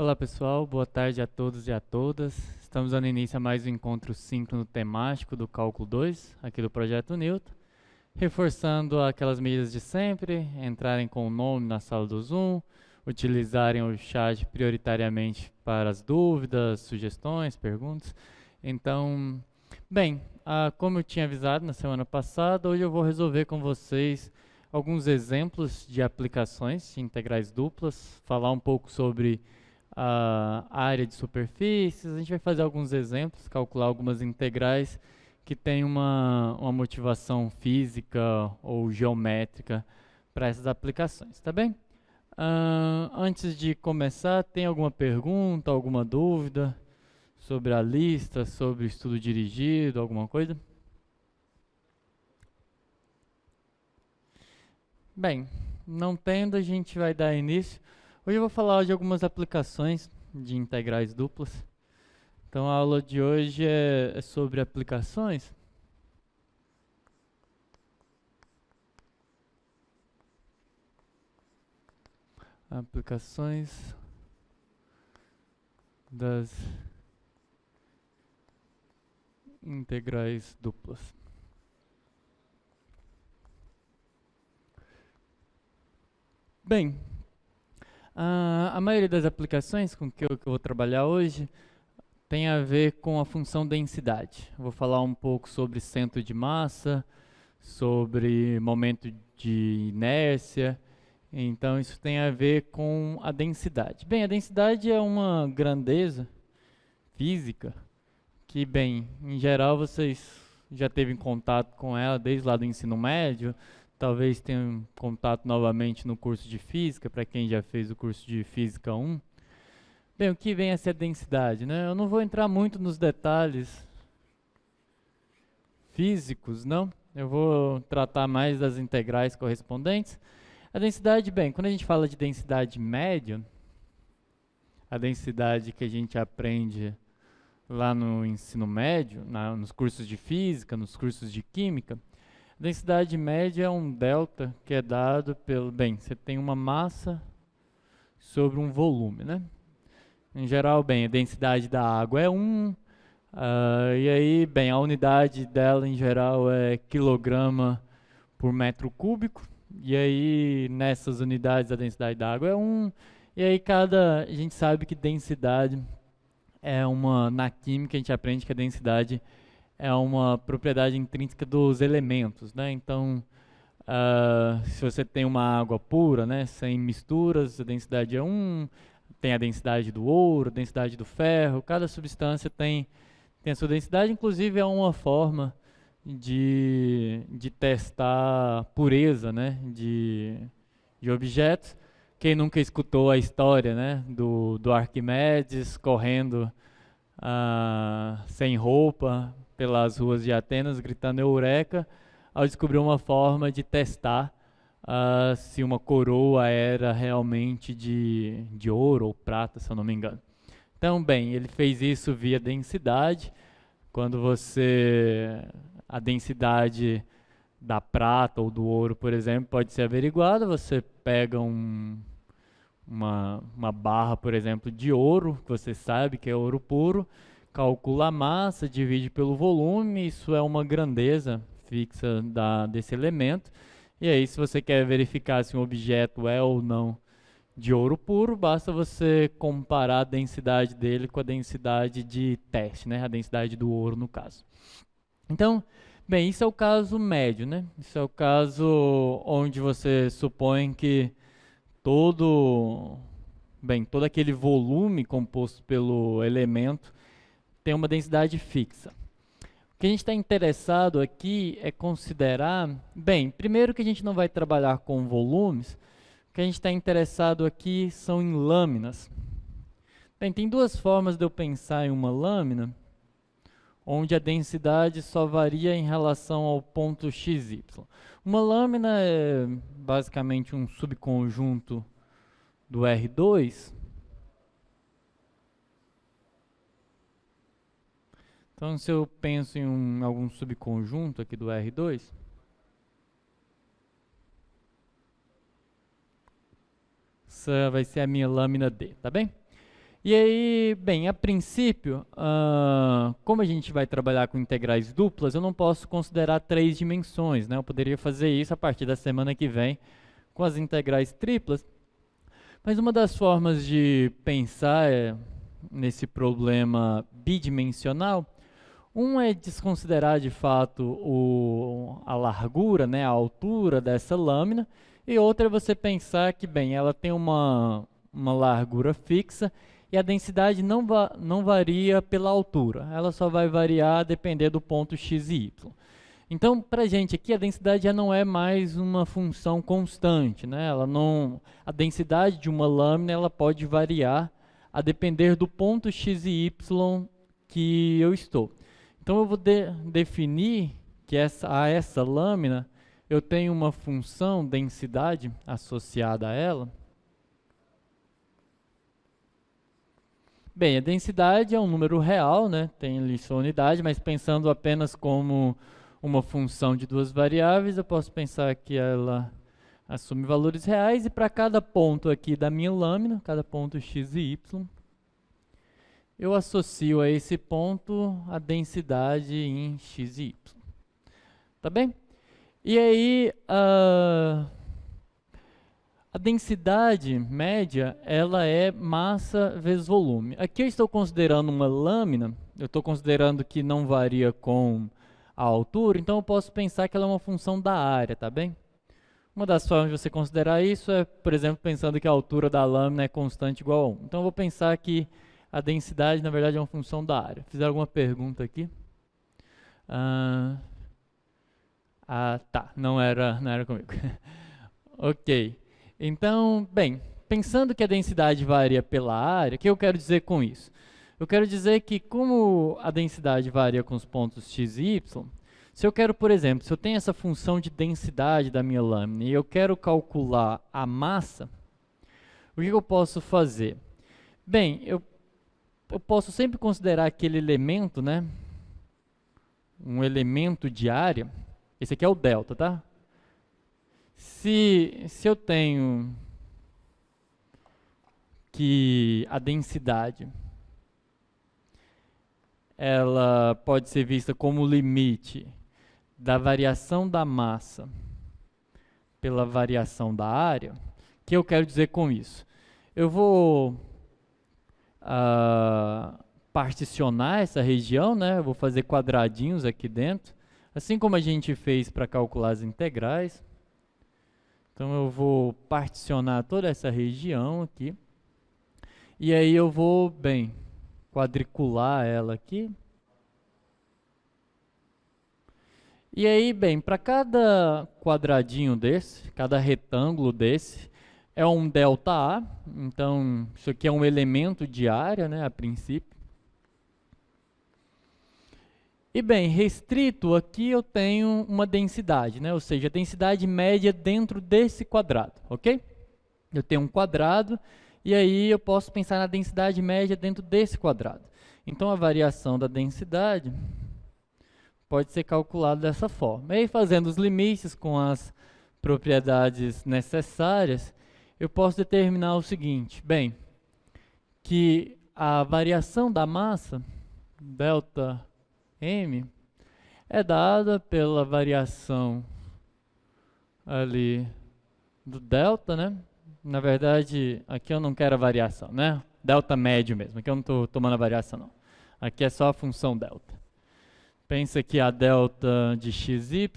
Olá pessoal, boa tarde a todos e a todas. Estamos dando início a mais um encontro síncrono temático do Cálculo 2, aqui do Projeto Newton. Reforçando aquelas medidas de sempre, entrarem com o nome na sala do Zoom, utilizarem o chat prioritariamente para as dúvidas, sugestões, perguntas. Então, bem, como eu tinha avisado na semana passada, hoje eu vou resolver com vocês alguns exemplos de aplicações de integrais duplas, falar um pouco sobre a área de superfícies. A gente vai fazer alguns exemplos, calcular algumas integrais que têm uma motivação física ou geométrica para essas aplicações, tá bem? Antes de começar, tem alguma pergunta, alguma dúvida sobre a lista, sobre o estudo dirigido, alguma coisa? Bem, não tendo, a gente vai dar início. Hoje eu vou falar de algumas aplicações de integrais duplas. Então a aula de hoje é sobre aplicações. Aplicações das integrais duplas. Bem, a maioria das aplicações com que eu vou trabalhar hoje tem a ver com a função densidade. Vou falar um pouco sobre centro de massa, sobre momento de inércia. Então isso tem a ver com a densidade. Bem, a densidade é uma grandeza física que, bem, em geral vocês já teve contato com ela desde lá do ensino médio, talvez tenham contato novamente no curso de física, para quem já fez o curso de física 1. Bem, o que vem a ser a densidade, né? Eu não vou entrar muito nos detalhes físicos, não. Eu vou tratar mais das integrais correspondentes. A densidade, bem, quando a gente fala de densidade média, a densidade que a gente aprende lá no ensino médio, nos cursos de física, nos cursos de química, a densidade média é um delta que é dado pelo, bem, você tem uma massa sobre um volume, né? Em geral, bem, a densidade da água é 1, e aí, bem, a unidade dela em geral é quilograma por metro cúbico, e aí nessas unidades a densidade da água é 1, e aí a gente sabe que densidade na química a gente aprende que a densidade é uma propriedade intrínseca dos elementos, né? Então, se você tem uma água pura, né, sem misturas, a densidade é 1, tem a densidade do ouro, a densidade do ferro, cada substância tem a sua densidade, inclusive é uma forma de testar pureza, né, de objetos. Quem nunca escutou a história, né, do Arquimedes correndo sem roupa pelas ruas de Atenas, gritando Eureka, ao descobrir uma forma de testar se uma coroa era realmente de ouro ou prata, se eu não me engano. Então, bem, ele fez isso via densidade. Quando a densidade da prata ou do ouro, por exemplo, pode ser averiguada, você pega uma barra, por exemplo, de ouro, que você sabe que é ouro puro, calcula a massa, divide pelo volume, isso é uma grandeza fixa desse elemento. E aí, se você quer verificar se um objeto é ou não de ouro puro, basta você comparar a densidade dele com a densidade de teste, né? A densidade do ouro, no caso. Então, bem, isso é o caso médio, né? Isso é o caso onde você supõe que todo aquele volume composto pelo elemento tem uma densidade fixa. O que a gente está interessado aqui é considerar, bem, primeiro que a gente não vai trabalhar com volumes, o que a gente está interessado aqui são em lâminas. Bem, tem duas formas de eu pensar em uma lâmina, onde a densidade só varia em relação ao ponto XY. Uma lâmina é basicamente um subconjunto do R2. Então, se eu penso em algum subconjunto aqui do R2, essa vai ser a minha lâmina D, tá bem? E aí, bem, a princípio, como a gente vai trabalhar com integrais duplas, eu não posso considerar 3 dimensões, né? Eu poderia fazer isso a partir da semana que vem com as integrais triplas. Mas uma das formas de pensar nesse problema bidimensional, é desconsiderar de fato a largura, né, a altura dessa lâmina, e outra é você pensar que, bem, ela tem uma largura fixa e a densidade não varia pela altura, ela só vai variar a depender do ponto x e y. Então, para a gente aqui, a densidade já não é mais uma função constante, né? A densidade de uma lâmina ela pode variar a depender do ponto x e y que eu estou. Então, eu vou definir que a essa lâmina eu tenho uma função densidade associada a ela. Bem, a densidade é um número real, né? Tem ali sua unidade, mas pensando apenas como uma função de duas variáveis, eu posso pensar que ela assume valores reais, e para cada ponto aqui da minha lâmina, cada ponto x e y, eu associo a esse ponto a densidade em x e y. Tá bem? E aí, a densidade média, ela é massa vezes volume. Aqui eu estou considerando uma lâmina, eu estou considerando que não varia com a altura, então eu posso pensar que ela é uma função da área, tá bem? Uma das formas de você considerar isso é, por exemplo, pensando que a altura da lâmina é constante igual a 1. Então eu vou pensar que a densidade, na verdade, é uma função da área. Fizeram alguma pergunta aqui? Tá, não era comigo. Ok. Então, bem, pensando que a densidade varia pela área, o que eu quero dizer com isso? Eu quero dizer que como a densidade varia com os pontos x e y, se eu quero, por exemplo, se eu tenho essa função de densidade da minha lâmina e eu quero calcular a massa, o que eu posso fazer? Bem, eu posso sempre considerar aquele elemento, né? Um elemento de área. Esse aqui é o delta, tá? Se eu tenho que a densidade ela pode ser vista como o limite da variação da massa pela variação da área, o que eu quero dizer com isso? Eu vou particionar essa região, né? Eu vou fazer quadradinhos aqui dentro, assim como a gente fez para calcular as integrais. Então eu vou particionar toda essa região aqui. E aí eu vou, bem, quadricular ela aqui. E aí, bem, para cada quadradinho desse, cada retângulo desse, é um ΔA. Então, isso aqui é um elemento de área, né, a princípio. E bem, restrito aqui eu tenho uma densidade, né? Ou seja, a densidade média dentro desse quadrado, ok? Eu tenho um quadrado e aí eu posso pensar na densidade média dentro desse quadrado. Então a variação da densidade pode ser calculada dessa forma. E aí, fazendo os limites com as propriedades necessárias, eu posso determinar o seguinte, bem, que a variação da massa, ΔM, é dada pela variação ali do delta, né? Na verdade, aqui eu não quero a variação, né? Delta médio mesmo, aqui eu não estou tomando a variação, não. Aqui é só a função delta. Pensa que a delta de xy,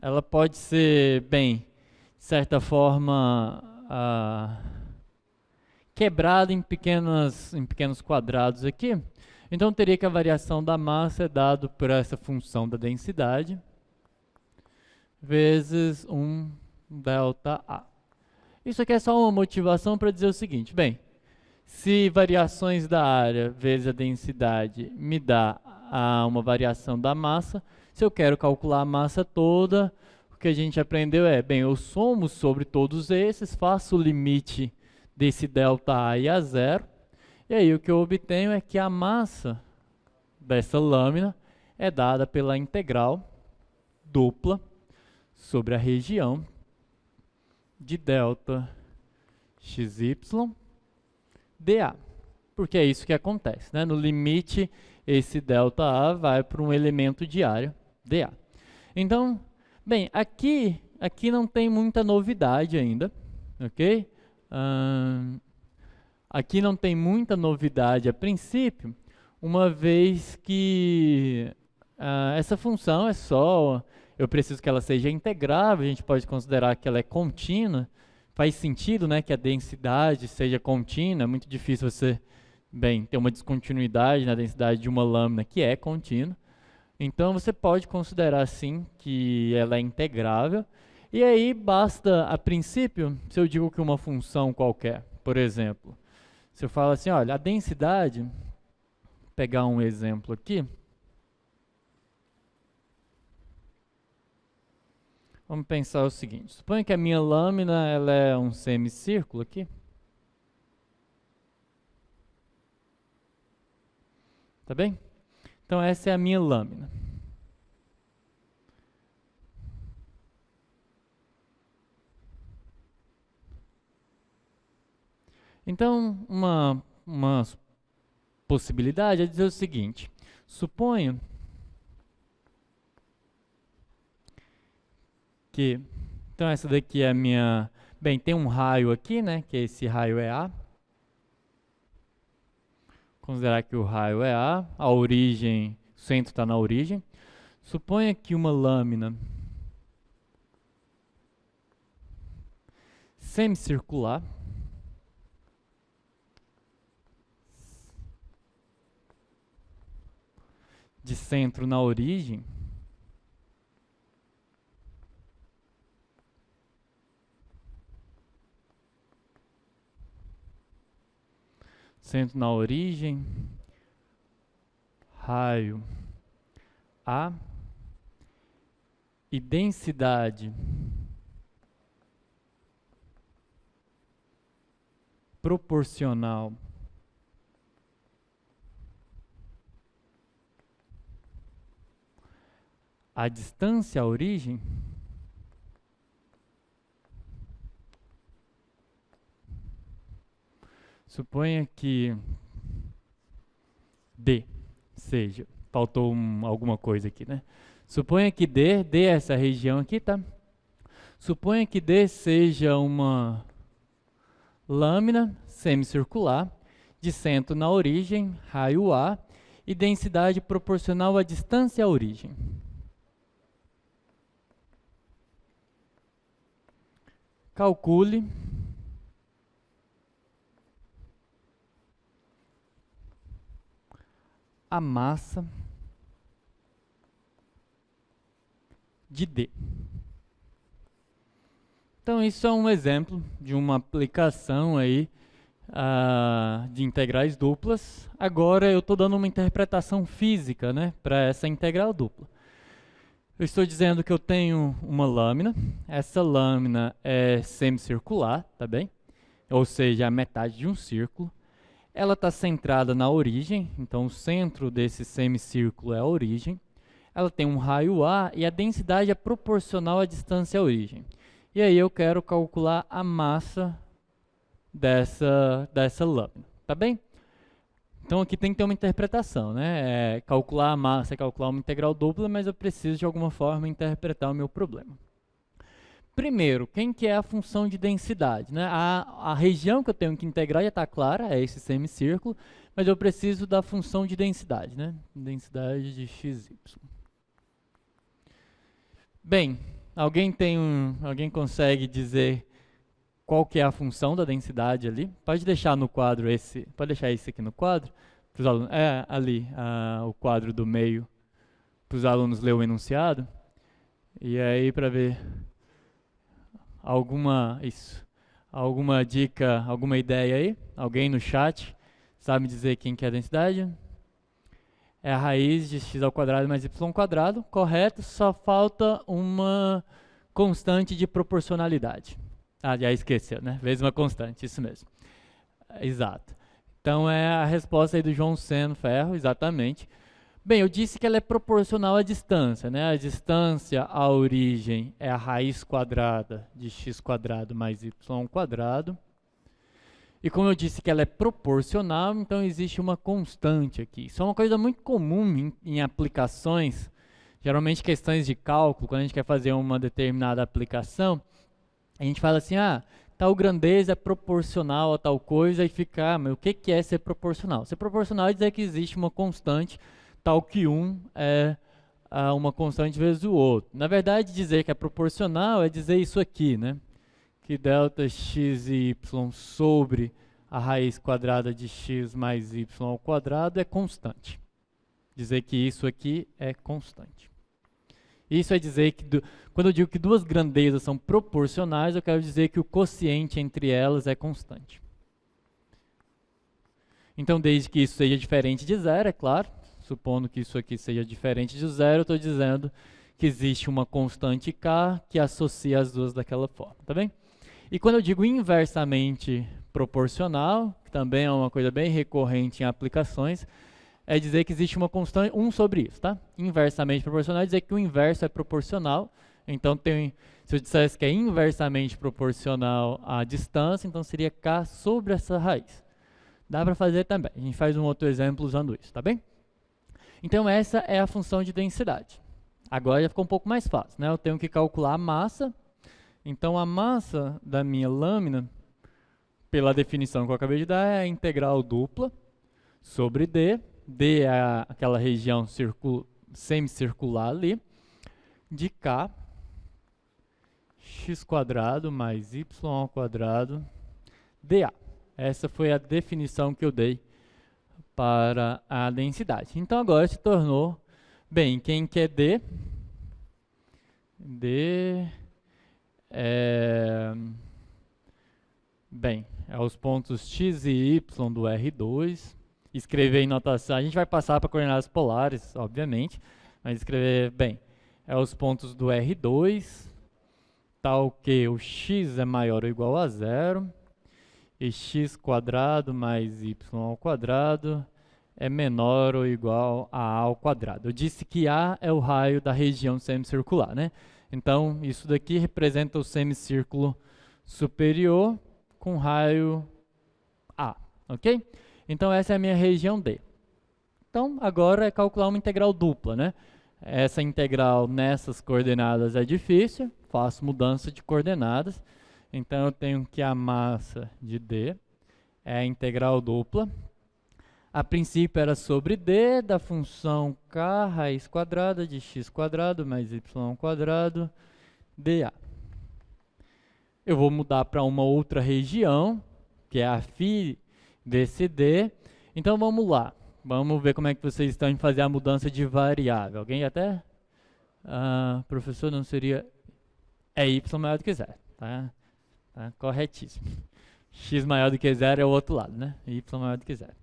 ela pode ser, bem, de certa forma, quebrada em pequenos quadrados aqui. Então, teria que a variação da massa é dada por essa função da densidade vezes 1 ΔA. Isso aqui é só uma motivação para dizer o seguinte, bem, se variações da área vezes a densidade me dá uma variação da massa, se eu quero calcular a massa toda, o que a gente aprendeu é, bem, eu somo sobre todos esses, faço o limite desse ΔA e a zero, e aí o que eu obtenho é que a massa dessa lâmina é dada pela integral dupla sobre a região de ΔXY dA, porque é isso que acontece, né? No limite, esse ΔA vai para um elemento de área, dA. Então, bem, aqui não tem muita novidade ainda, ok? Aqui não tem muita novidade a princípio, uma vez que essa função é só, eu preciso que ela seja integrável, a gente pode considerar que ela é contínua, faz sentido, né, que a densidade seja contínua, é muito difícil você, bem, ter uma descontinuidade na densidade de uma lâmina que é contínua. Então você pode considerar sim que ela é integrável, e aí basta, a princípio, se eu digo que uma função qualquer, por exemplo, se eu falo assim, olha, a densidade, vou pegar um exemplo aqui, vamos pensar o seguinte, suponha que a minha lâmina ela é um semicírculo aqui, tá bem? Então essa é a minha lâmina. Então, uma possibilidade é dizer o seguinte, suponho que, então essa daqui é a minha, bem, tem um raio aqui, né, que esse raio é A. Considerar que o raio é a origem, o centro está na origem. Suponha que uma lâmina semicircular de centro na origem raio A e densidade proporcional à distância à origem, suponha que D seja, faltou alguma coisa aqui, né? Suponha que D é essa região aqui, tá? Suponha que D seja uma lâmina semicircular de centro na origem, raio A, e densidade proporcional à distância à origem. Calcule a massa de D. Então isso é um exemplo de uma aplicação aí de integrais duplas. Agora eu estou dando uma interpretação física, né, para essa integral dupla. Eu estou dizendo que eu tenho uma lâmina, essa lâmina é semicircular, tá bem? Ou seja, a metade de um círculo. Ela está centrada na origem, então o centro desse semicírculo é a origem. Ela tem um raio A e a densidade é proporcional à distância à origem. E aí eu quero calcular a massa dessa lâmina, tá bem? Então aqui tem que ter uma interpretação, né? Calcular a massa é calcular uma integral dupla, mas eu preciso de alguma forma interpretar o meu problema. Primeiro, quem que é a função de densidade, né? A região que eu tenho que integrar já está clara, é esse semicírculo, mas eu preciso da função de densidade, né? Densidade de xy. Bem, alguém consegue dizer qual que é a função da densidade ali? Pode deixar no quadro pode deixar esse aqui no quadro, para os alunos, ali, o quadro do meio, para os alunos ler o enunciado. E aí, para ver alguma dica, alguma ideia aí? Alguém no chat sabe me dizer quem que é a densidade? É a raiz de x ao quadrado mais y ao quadrado, correto, só falta uma constante de proporcionalidade. Já esqueceu, né? Vezes uma constante, isso mesmo. Exato. Então é a resposta aí do João Seno Ferro, exatamente. Bem, eu disse que ela é proporcional à distância, né? A distância à origem é a raiz quadrada de x quadrado mais y ao quadrado. E como eu disse que ela é proporcional, então existe uma constante aqui. Isso é uma coisa muito comum em aplicações, geralmente questões de cálculo, quando a gente quer fazer uma determinada aplicação, a gente fala assim, tal grandeza é proporcional a tal coisa, e fica, mas o que é ser proporcional? Ser proporcional é dizer que existe uma constante, tal que um é uma constante vezes o outro. Na verdade, dizer que é proporcional é dizer isso aqui, né? Que delta x e y sobre a raiz quadrada de x mais y ao quadrado é constante. Dizer que isso aqui é constante. Isso é dizer que, quando eu digo que duas grandezas são proporcionais, eu quero dizer que o quociente entre elas é constante. Então, desde que isso seja diferente de zero, é claro, supondo que isso aqui seja diferente de zero, eu estou dizendo que existe uma constante k que associa as duas daquela forma, tá bem? E quando eu digo inversamente proporcional, que também é uma coisa bem recorrente em aplicações, é dizer que existe uma constante 1 sobre isso, tá? Inversamente proporcional é dizer que o inverso é proporcional. Então, se eu dissesse que é inversamente proporcional à distância, então seria k sobre essa raiz. Dá para fazer também. A gente faz um outro exemplo usando isso, tá bem? Então, essa é a função de densidade. Agora já ficou um pouco mais fácil, né? Eu tenho que calcular a massa. Então, a massa da minha lâmina, pela definição que eu acabei de dar, é a integral dupla sobre d. D é aquela região semicircular ali, de k, x quadrado mais y ao quadrado, dA. Essa foi a definição que eu dei para a densidade. Então agora se tornou, bem, quem quer D? D é, bem, é os pontos x e y do R2. Escrever em notação, a gente vai passar para coordenadas polares, obviamente, mas escrever, bem, é os pontos do R2, tal que o x é maior ou igual a zero, e x quadrado mais y ao quadrado é menor ou igual a ao quadrado. Eu disse que A é o raio da região semicircular, né? Então, isso daqui representa o semicírculo superior com raio A, ok? Então, essa é a minha região D. Então, agora é calcular uma integral dupla, né? Essa integral nessas coordenadas é difícil, faço mudança de coordenadas. Então, eu tenho que a massa de D é a integral dupla. A princípio era sobre D da função k raiz quadrada de x quadrado mais y quadrado dA. Eu vou mudar para uma outra região, que é a φ desse D. Então vamos lá. Vamos ver como é que vocês estão em fazer a mudança de variável. Alguém até? Professor, não seria... É y maior do que zero. Tá corretíssimo. X maior do que zero é o outro lado, né? Y maior do que zero.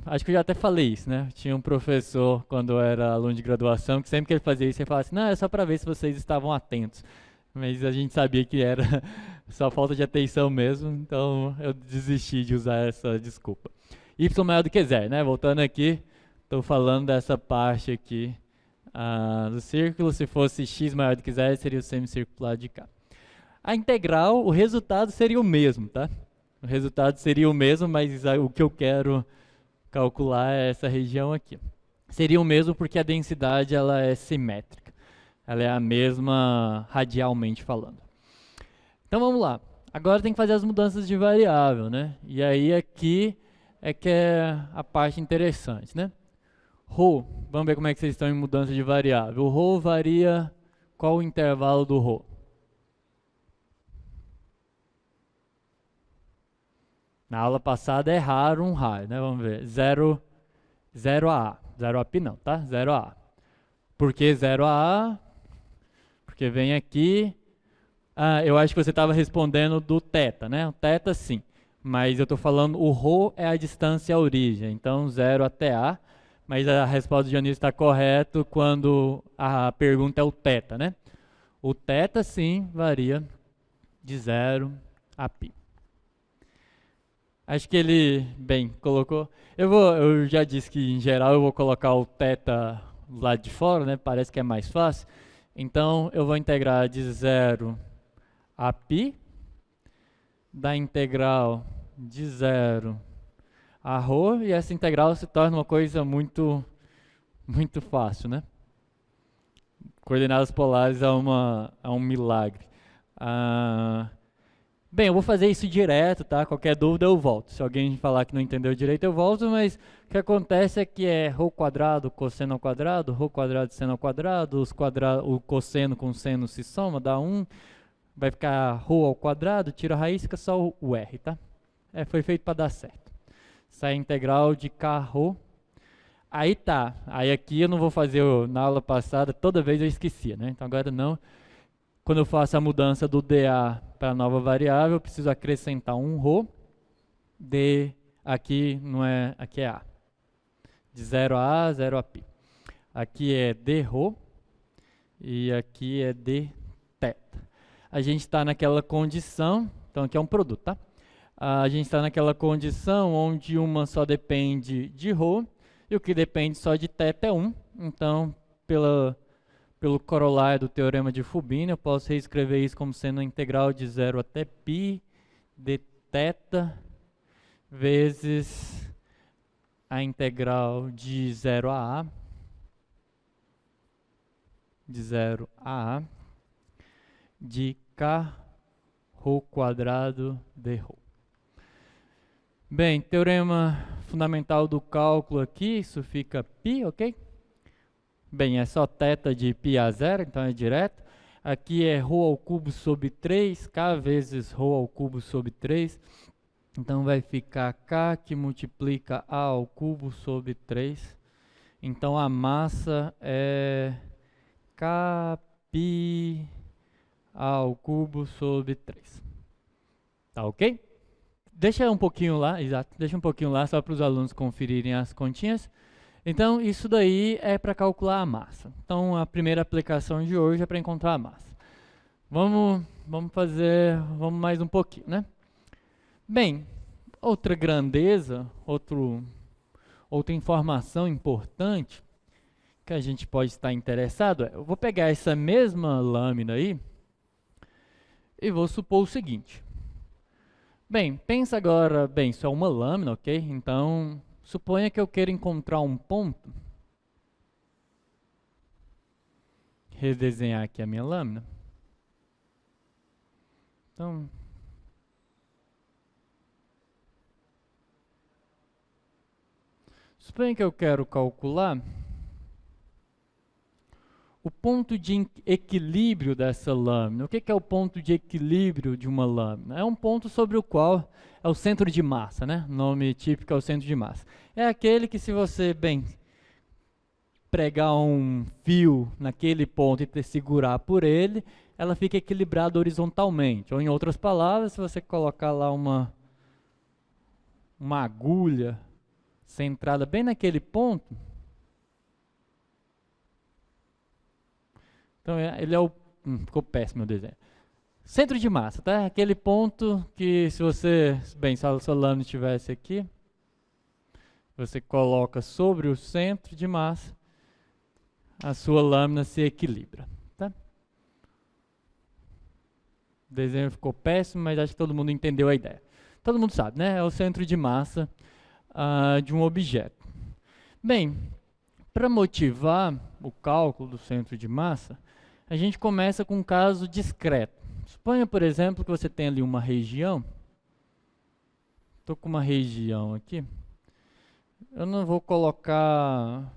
Acho que eu já até falei isso, né? Eu tinha um professor, quando eu era aluno de graduação, que sempre que ele fazia isso, ele falava assim, não, é só para ver se vocês estavam atentos. Mas a gente sabia que era só falta de atenção mesmo, então eu desisti de usar essa desculpa. Y maior do que zero, né? Voltando aqui, estou falando dessa parte aqui do círculo. Se fosse x maior do que zero, seria o semicircular de cá. A integral, o resultado seria o mesmo, tá? O resultado seria o mesmo, mas o que eu quero calcular é essa região aqui. Seria o mesmo porque a densidade ela é simétrica. Ela é a mesma radialmente falando. Então vamos lá. Agora tem que fazer as mudanças de variável, né? E aí aqui é que é a parte interessante, né? Ρ, vamos ver como é que vocês estão em mudança de variável. O Ρ varia, qual o intervalo do Ρ? Na aula passada é raro um raio, né? Vamos ver. 0 a A. 0 a π não, tá? 0 a A. Por que 0 a A? Porque vem aqui... eu acho que você estava respondendo do θ, né? O θ sim. Mas eu estou falando, o ρ é a distância à origem. Então, 0 até A. Mas a resposta do Dionísio está correta quando a pergunta é o θ, né? O θ sim varia de 0 a π. Acho que ele, bem, colocou... Eu já disse que, em geral, eu vou colocar o θ do lado de fora, né? Parece que é mais fácil. Então, eu vou integrar de 0 a π da integral de 0 a ρ, e essa integral se torna uma coisa muito fácil, né? Coordenadas polares é um milagre. Bem, eu vou fazer isso direto, tá? Qualquer dúvida eu volto. Se alguém falar que não entendeu direito, eu volto, mas o que acontece é que é ρ quadrado, cosseno ao quadrado, ρ quadrado, seno ao quadrado, o cosseno com seno se soma, dá 1, vai ficar ρ ao quadrado, tira a raiz, fica só o r, tá? Foi feito para dar certo. Essa é a integral de kρ. Aí tá, aí aqui eu não vou fazer, na aula passada, toda vez eu esquecia, né? Então agora não. Quando eu faço a mudança do dA para a nova variável, eu preciso acrescentar um ρ. D aqui não é, aqui é A. De 0 a A, 0 a π. Aqui é dρ e aqui é dθ. A gente está naquela condição, então aqui é um produto, tá? A gente está naquela condição onde uma só depende de ρ e o que depende só de θ é 1. Então, pelo corolário do teorema de Fubini, eu posso reescrever isso como sendo a integral de 0 até π dθ vezes a integral de 0 a A, de kρ quadrado dρ. Bem, teorema fundamental do cálculo aqui, isso fica π, ok? Bem, é só θ de π a 0, então é direto. Aqui é ρ ao cubo sobre 3, k vezes ρ ao cubo sobre 3. Então vai ficar k que multiplica a ao cubo sobre 3. Então a massa é kπ ao cubo sobre 3. Tá ok? Deixa um pouquinho lá, exato, deixa um pouquinho lá só para os alunos conferirem as continhas. Então, isso daí é para calcular a massa. Então, a primeira aplicação de hoje é para encontrar a massa. Vamos mais um pouquinho, né? Bem, outra grandeza, outra informação importante que a gente pode estar interessado eu vou pegar essa mesma lâmina aí e vou supor o seguinte. Bem, pensa agora, bem, isso é uma lâmina, ok? Então, suponha que eu queira encontrar um ponto. Redesenhar aqui a minha lâmina. Então, suponha que eu quero calcular o ponto de equilíbrio dessa lâmina. O que é o ponto de equilíbrio de uma lâmina? É um ponto sobre o qual é o centro de massa, né? O nome típico é o centro de massa. É aquele que se você, bem, pregar um fio naquele ponto e segurar por ele, ela fica equilibrada horizontalmente. Ou em outras palavras, se você colocar lá uma agulha centrada bem naquele ponto, então ele é o... ficou péssimo o desenho. Centro de massa, tá? Aquele ponto que se você... Bem, se a sua lâmina estivesse aqui, você coloca sobre o centro de massa, a sua lâmina se equilibra, tá? O desenho ficou péssimo, mas acho que todo mundo entendeu a ideia. Todo mundo sabe, né? É o centro de massa de um objeto. Bem, para motivar o cálculo do centro de massa, a gente começa com um caso discreto. Suponha, por exemplo, que você tem ali uma região. Estou com uma região aqui. Eu não vou colocar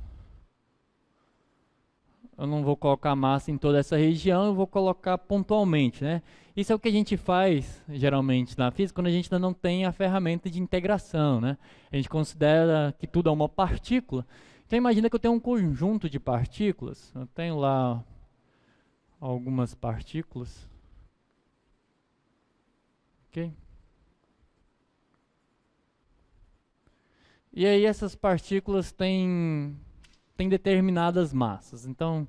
massa em toda essa região, eu vou colocar pontualmente, né? Isso é o que a gente faz, geralmente, na física, quando a gente ainda não tem a ferramenta de integração, né? A gente considera que tudo é uma partícula. Então, imagina que eu tenho um conjunto de partículas. Eu tenho lá algumas partículas. Ok? E aí essas partículas têm determinadas massas. Então,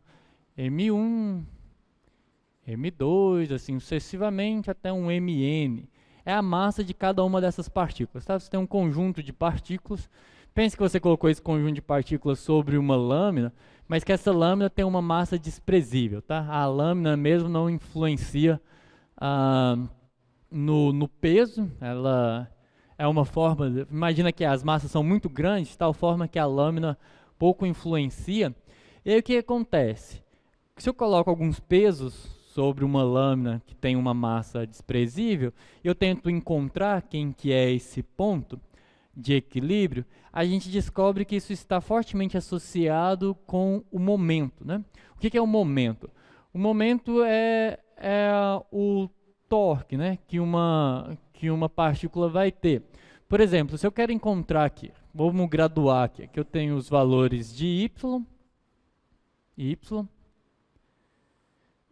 M1, M2, assim sucessivamente até um Mn. É a massa de cada uma dessas partículas. Tá? Você tem um conjunto de partículas. Pense que você colocou esse conjunto de partículas sobre uma lâmina, mas que essa lâmina tem uma massa desprezível. Tá? A lâmina mesmo não influencia no peso, ela é uma forma, imagina que as massas são muito grandes, de tal forma que a lâmina pouco influencia. E aí o que acontece? Se eu coloco alguns pesos sobre uma lâmina que tem uma massa desprezível, eu tento encontrar quem que é esse ponto de equilíbrio, a gente descobre que isso está fortemente associado com o momento, né? O que é o momento? O momento é o torque, né, que uma partícula vai ter. Por exemplo, se eu quero encontrar aqui, vamos graduar aqui, que eu tenho os valores de y,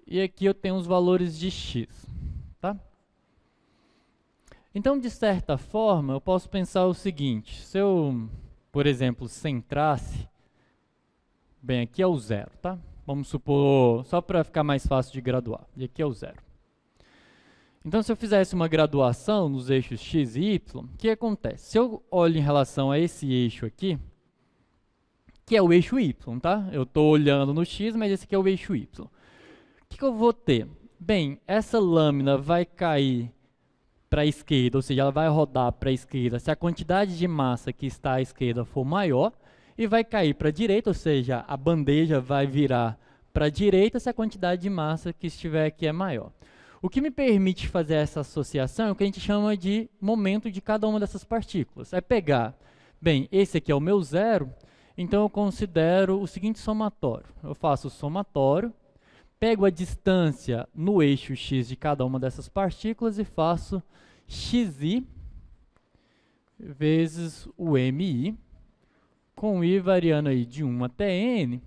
e aqui eu tenho os valores de x, tá? Então, de certa forma, eu posso pensar o seguinte, se eu, por exemplo, centrasse, bem, aqui é o zero, tá? Vamos supor, só para ficar mais fácil de graduar, e aqui é o zero. Então, se eu fizesse uma graduação nos eixos x e y, o que acontece? Se eu olho em relação a esse eixo aqui, que é o eixo y, tá? Eu estou olhando no x, mas esse aqui é o eixo y. O que eu vou ter? Bem, essa lâmina vai cair para a esquerda, ou seja, ela vai rodar para a esquerda se a quantidade de massa que está à esquerda for maior, e vai cair para a direita, ou seja, a bandeja vai virar para a direita se a quantidade de massa que estiver aqui é maior. O que me permite fazer essa associação é o que a gente chama de momento de cada uma dessas partículas. É pegar, bem, esse aqui é o meu zero, então eu considero o seguinte somatório. Eu faço o somatório, pego a distância no eixo x de cada uma dessas partículas e faço xi vezes o mi, com i variando aí de 1 até n.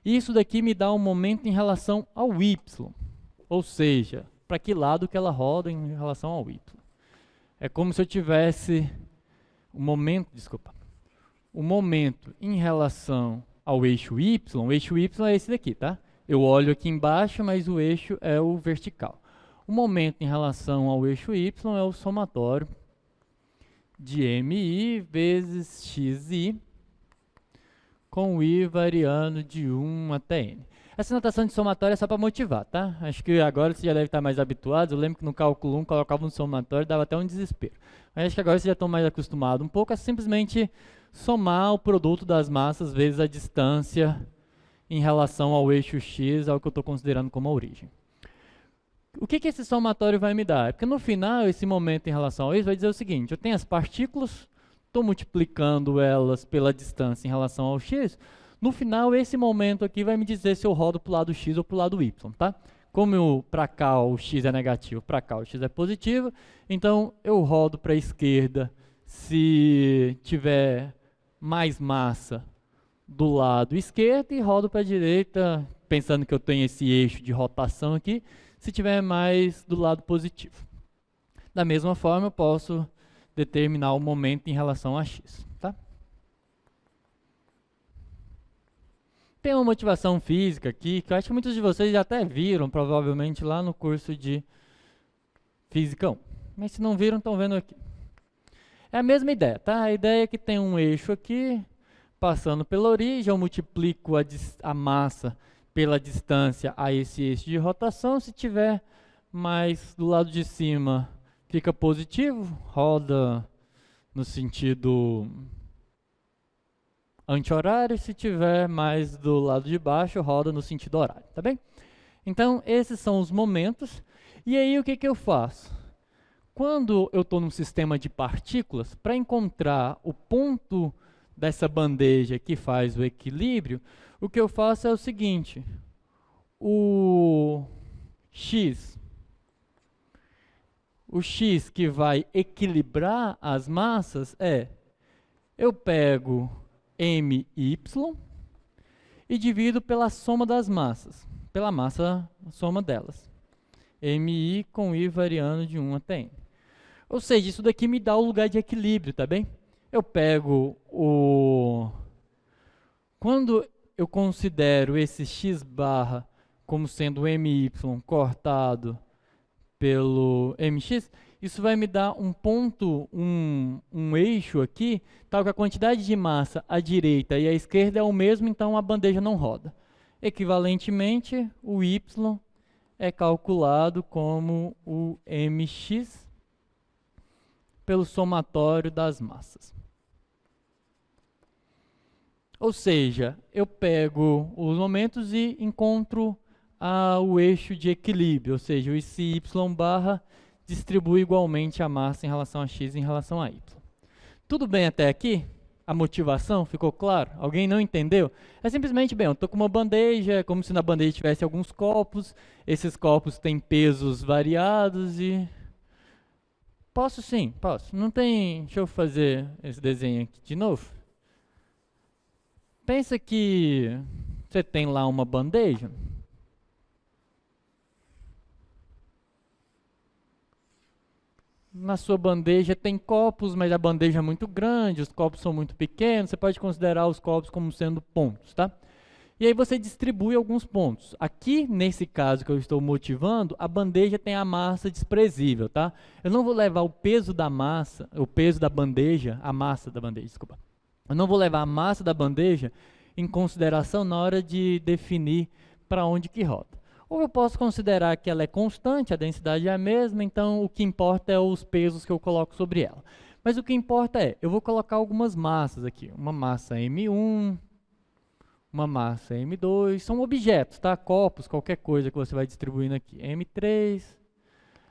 E isso daqui me dá um momento em relação ao y, ou seja, para que lado que ela roda em relação ao y. É como se eu tivesse o momento em relação ao eixo y é esse daqui, tá? Eu olho aqui embaixo, mas o eixo é o vertical. O momento em relação ao eixo y é o somatório de mi vezes xi, com i variando de 1 até n. Essa notação de somatório é só para motivar, tá? Acho que agora você já deve estar mais habituado. Eu lembro que no cálculo 1 colocava um somatório, dava até um desespero. Mas acho que agora vocês já estão mais acostumados. Um pouco é simplesmente somar o produto das massas vezes a distância em relação ao eixo x, ao que eu estou considerando como a origem. O que esse somatório vai me dar? É porque no final, esse momento em relação ao eixo vai dizer o seguinte, eu tenho as partículas, estou multiplicando elas pela distância em relação ao x, no final esse momento aqui vai me dizer se eu rodo para o lado x ou para o lado y, tá? Como para cá o x é negativo, para cá o x é positivo, então eu rodo para a esquerda se tiver mais massa do lado esquerdo e rodo para a direita, pensando que eu tenho esse eixo de rotação aqui, se tiver mais do lado positivo. Da mesma forma, eu posso determinar o momento em relação a x, tá? Tem uma motivação física aqui, que eu acho que muitos de vocês já até viram, provavelmente, lá no curso de Física 1. Mas se não viram, estão vendo aqui. É a mesma ideia, tá? A ideia é que tem um eixo aqui, passando pela origem, eu multiplico a massa pela distância a esse eixo de rotação. Se tiver mais do lado de cima, fica positivo, roda no sentido anti-horário. Se tiver mais do lado de baixo, roda no sentido horário, tá bem? Então, esses são os momentos. E aí, o que eu faço? Quando eu estou num sistema de partículas, para encontrar o ponto dessa bandeja que faz o equilíbrio, o que eu faço é o seguinte, o x que vai equilibrar as massas eu pego my e divido pela soma das massas, pela massa, soma delas. mi com i variando de 1 até n. Ou seja, isso daqui me dá o lugar de equilíbrio, tá bem? Eu pego quando eu considero esse x barra como sendo my cortado pelo mx, isso vai me dar um ponto, um eixo aqui, tal que a quantidade de massa à direita e à esquerda é o mesmo, então a bandeja não roda. Equivalentemente, o y é calculado como o mx pelo somatório das massas. Ou seja, eu pego os momentos e encontro o eixo de equilíbrio, ou seja, esse y barra distribui igualmente a massa em relação a x e em relação a y. Tudo bem até aqui? A motivação ficou claro? Alguém não entendeu? É simplesmente, bem, eu estou com uma bandeja, é como se na bandeja tivesse alguns copos, esses copos têm pesos variados e... Posso sim, posso. Não tem... Deixa eu fazer esse desenho aqui de novo. Pensa que você tem lá uma bandeja. Na sua bandeja tem copos, mas a bandeja é muito grande, os copos são muito pequenos, você pode considerar os copos como sendo pontos, tá? E aí você distribui alguns pontos. Aqui, nesse caso que eu estou motivando, a bandeja tem a massa desprezível, tá? Eu não vou levar o peso da massa, o peso da bandeja, a massa da bandeja, desculpa. Eu não vou levar a massa da bandeja em consideração na hora de definir para onde que roda. Ou eu posso considerar que ela é constante, a densidade é a mesma, então o que importa é os pesos que eu coloco sobre ela. Mas o que importa é, eu vou colocar algumas massas aqui. Uma massa M1, uma massa M2, são objetos, tá? Copos, qualquer coisa que você vai distribuindo aqui. M3,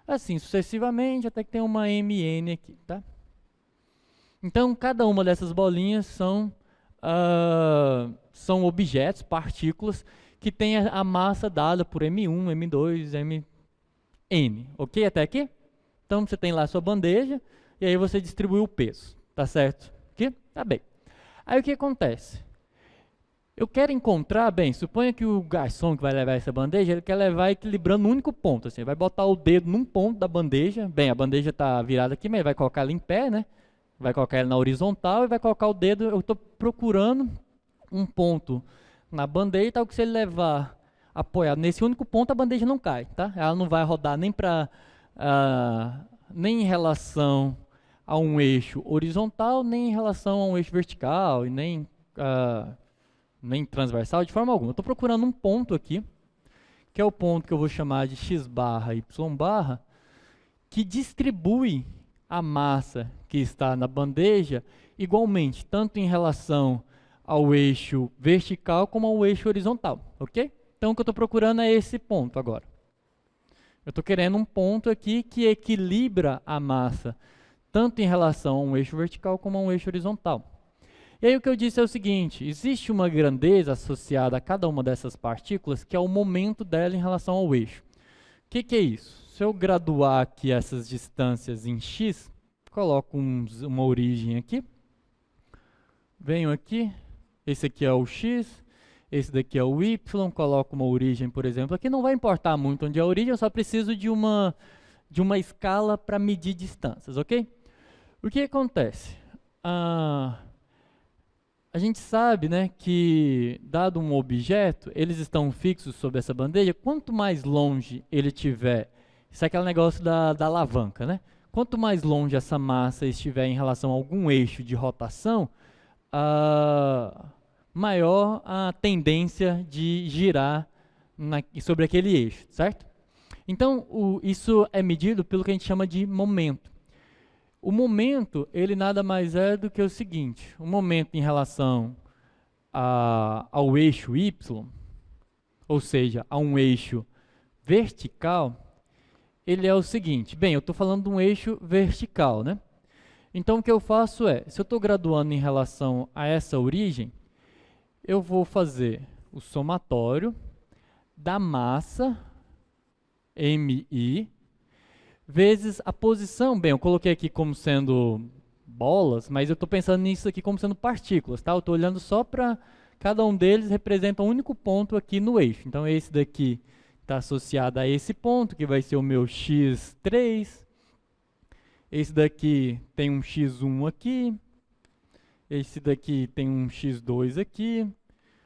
assim sucessivamente, até que tem uma MN aqui, tá? Então, cada uma dessas bolinhas são objetos, partículas, que tem a massa dada por M1, M2, Mn. Ok até aqui? Então você tem lá a sua bandeja e aí você distribui o peso. Tá certo? Aqui? Tá bem. Aí o que acontece? Eu quero encontrar, bem, suponha que o garçom que vai levar essa bandeja, ele quer levar equilibrando um único ponto. Assim, ele vai botar o dedo num ponto da bandeja. Bem, a bandeja está virada aqui, mas ele vai colocar ela em pé, né? Vai colocar ela na horizontal e vai colocar o dedo. Eu estou procurando um ponto na bandeja, tal que se ele levar apoiado nesse único ponto, a bandeja não cai, tá? Ela não vai rodar nem nem em relação a um eixo horizontal, nem em relação a um eixo vertical, e nem transversal, de forma alguma. Eu estou procurando um ponto aqui, que é o ponto que eu vou chamar de x barra, y barra, que distribui a massa que está na bandeja igualmente, tanto em relação ao eixo vertical como ao eixo horizontal, ok? Então o que eu estou procurando é esse ponto agora. Eu estou querendo um ponto aqui que equilibra a massa, tanto em relação a um eixo vertical como a um eixo horizontal. E aí o que eu disse é o seguinte, existe uma grandeza associada a cada uma dessas partículas, que é o momento dela em relação ao eixo. O que é isso? Se eu graduar aqui essas distâncias em x, coloco uma origem aqui, venho aqui, esse aqui é o x, esse daqui é o y, coloco uma origem, por exemplo, aqui não vai importar muito onde é a origem, eu só preciso de uma escala para medir distâncias, ok? O que acontece? A gente sabe, né, que, dado um objeto, eles estão fixos sobre essa bandeja, quanto mais longe ele tiver, isso é aquele negócio da alavanca, né? Quanto mais longe essa massa estiver em relação a algum eixo de rotação, maior a tendência de girar sobre aquele eixo, certo? Então, isso é medido pelo que a gente chama de momento. O momento, ele nada mais é do que o seguinte, o momento em relação ao eixo y, ou seja, a um eixo vertical, ele é o seguinte, bem, eu estou falando de um eixo vertical, né? Então, o que eu faço é, se eu estou graduando em relação a essa origem, eu vou fazer o somatório da massa, MI, vezes a posição, bem, eu coloquei aqui como sendo bolas, mas eu estou pensando nisso aqui como sendo partículas, tá? Eu estou olhando só para cada um deles, representa um único ponto aqui no eixo. Então, esse daqui está associado a esse ponto, que vai ser o meu x3. Esse daqui tem um x1 aqui. Esse daqui tem um x2 aqui.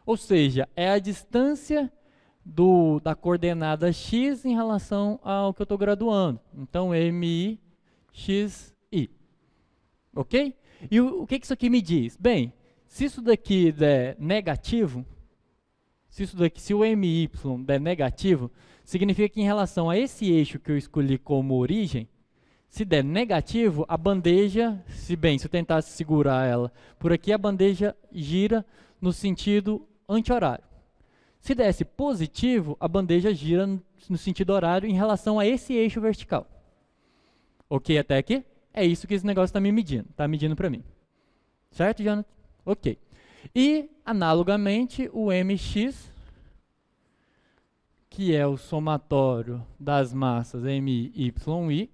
Ou seja, é a distância da coordenada x em relação ao que eu estou graduando. Então, MI, XI. Ok? E o que isso aqui me diz? Bem, se isso daqui der negativo, se o MY der negativo, significa que em relação a esse eixo que eu escolhi como origem, se der negativo, a bandeja, se eu tentasse segurar ela por aqui, a bandeja gira no sentido anti-horário. Se desse positivo, a bandeja gira no sentido horário em relação a esse eixo vertical. Ok até aqui? É isso que esse negócio está me medindo, está medindo para mim. Certo, Jonathan? Ok. E, analogamente, o mx, que é o somatório das massas m, y, i,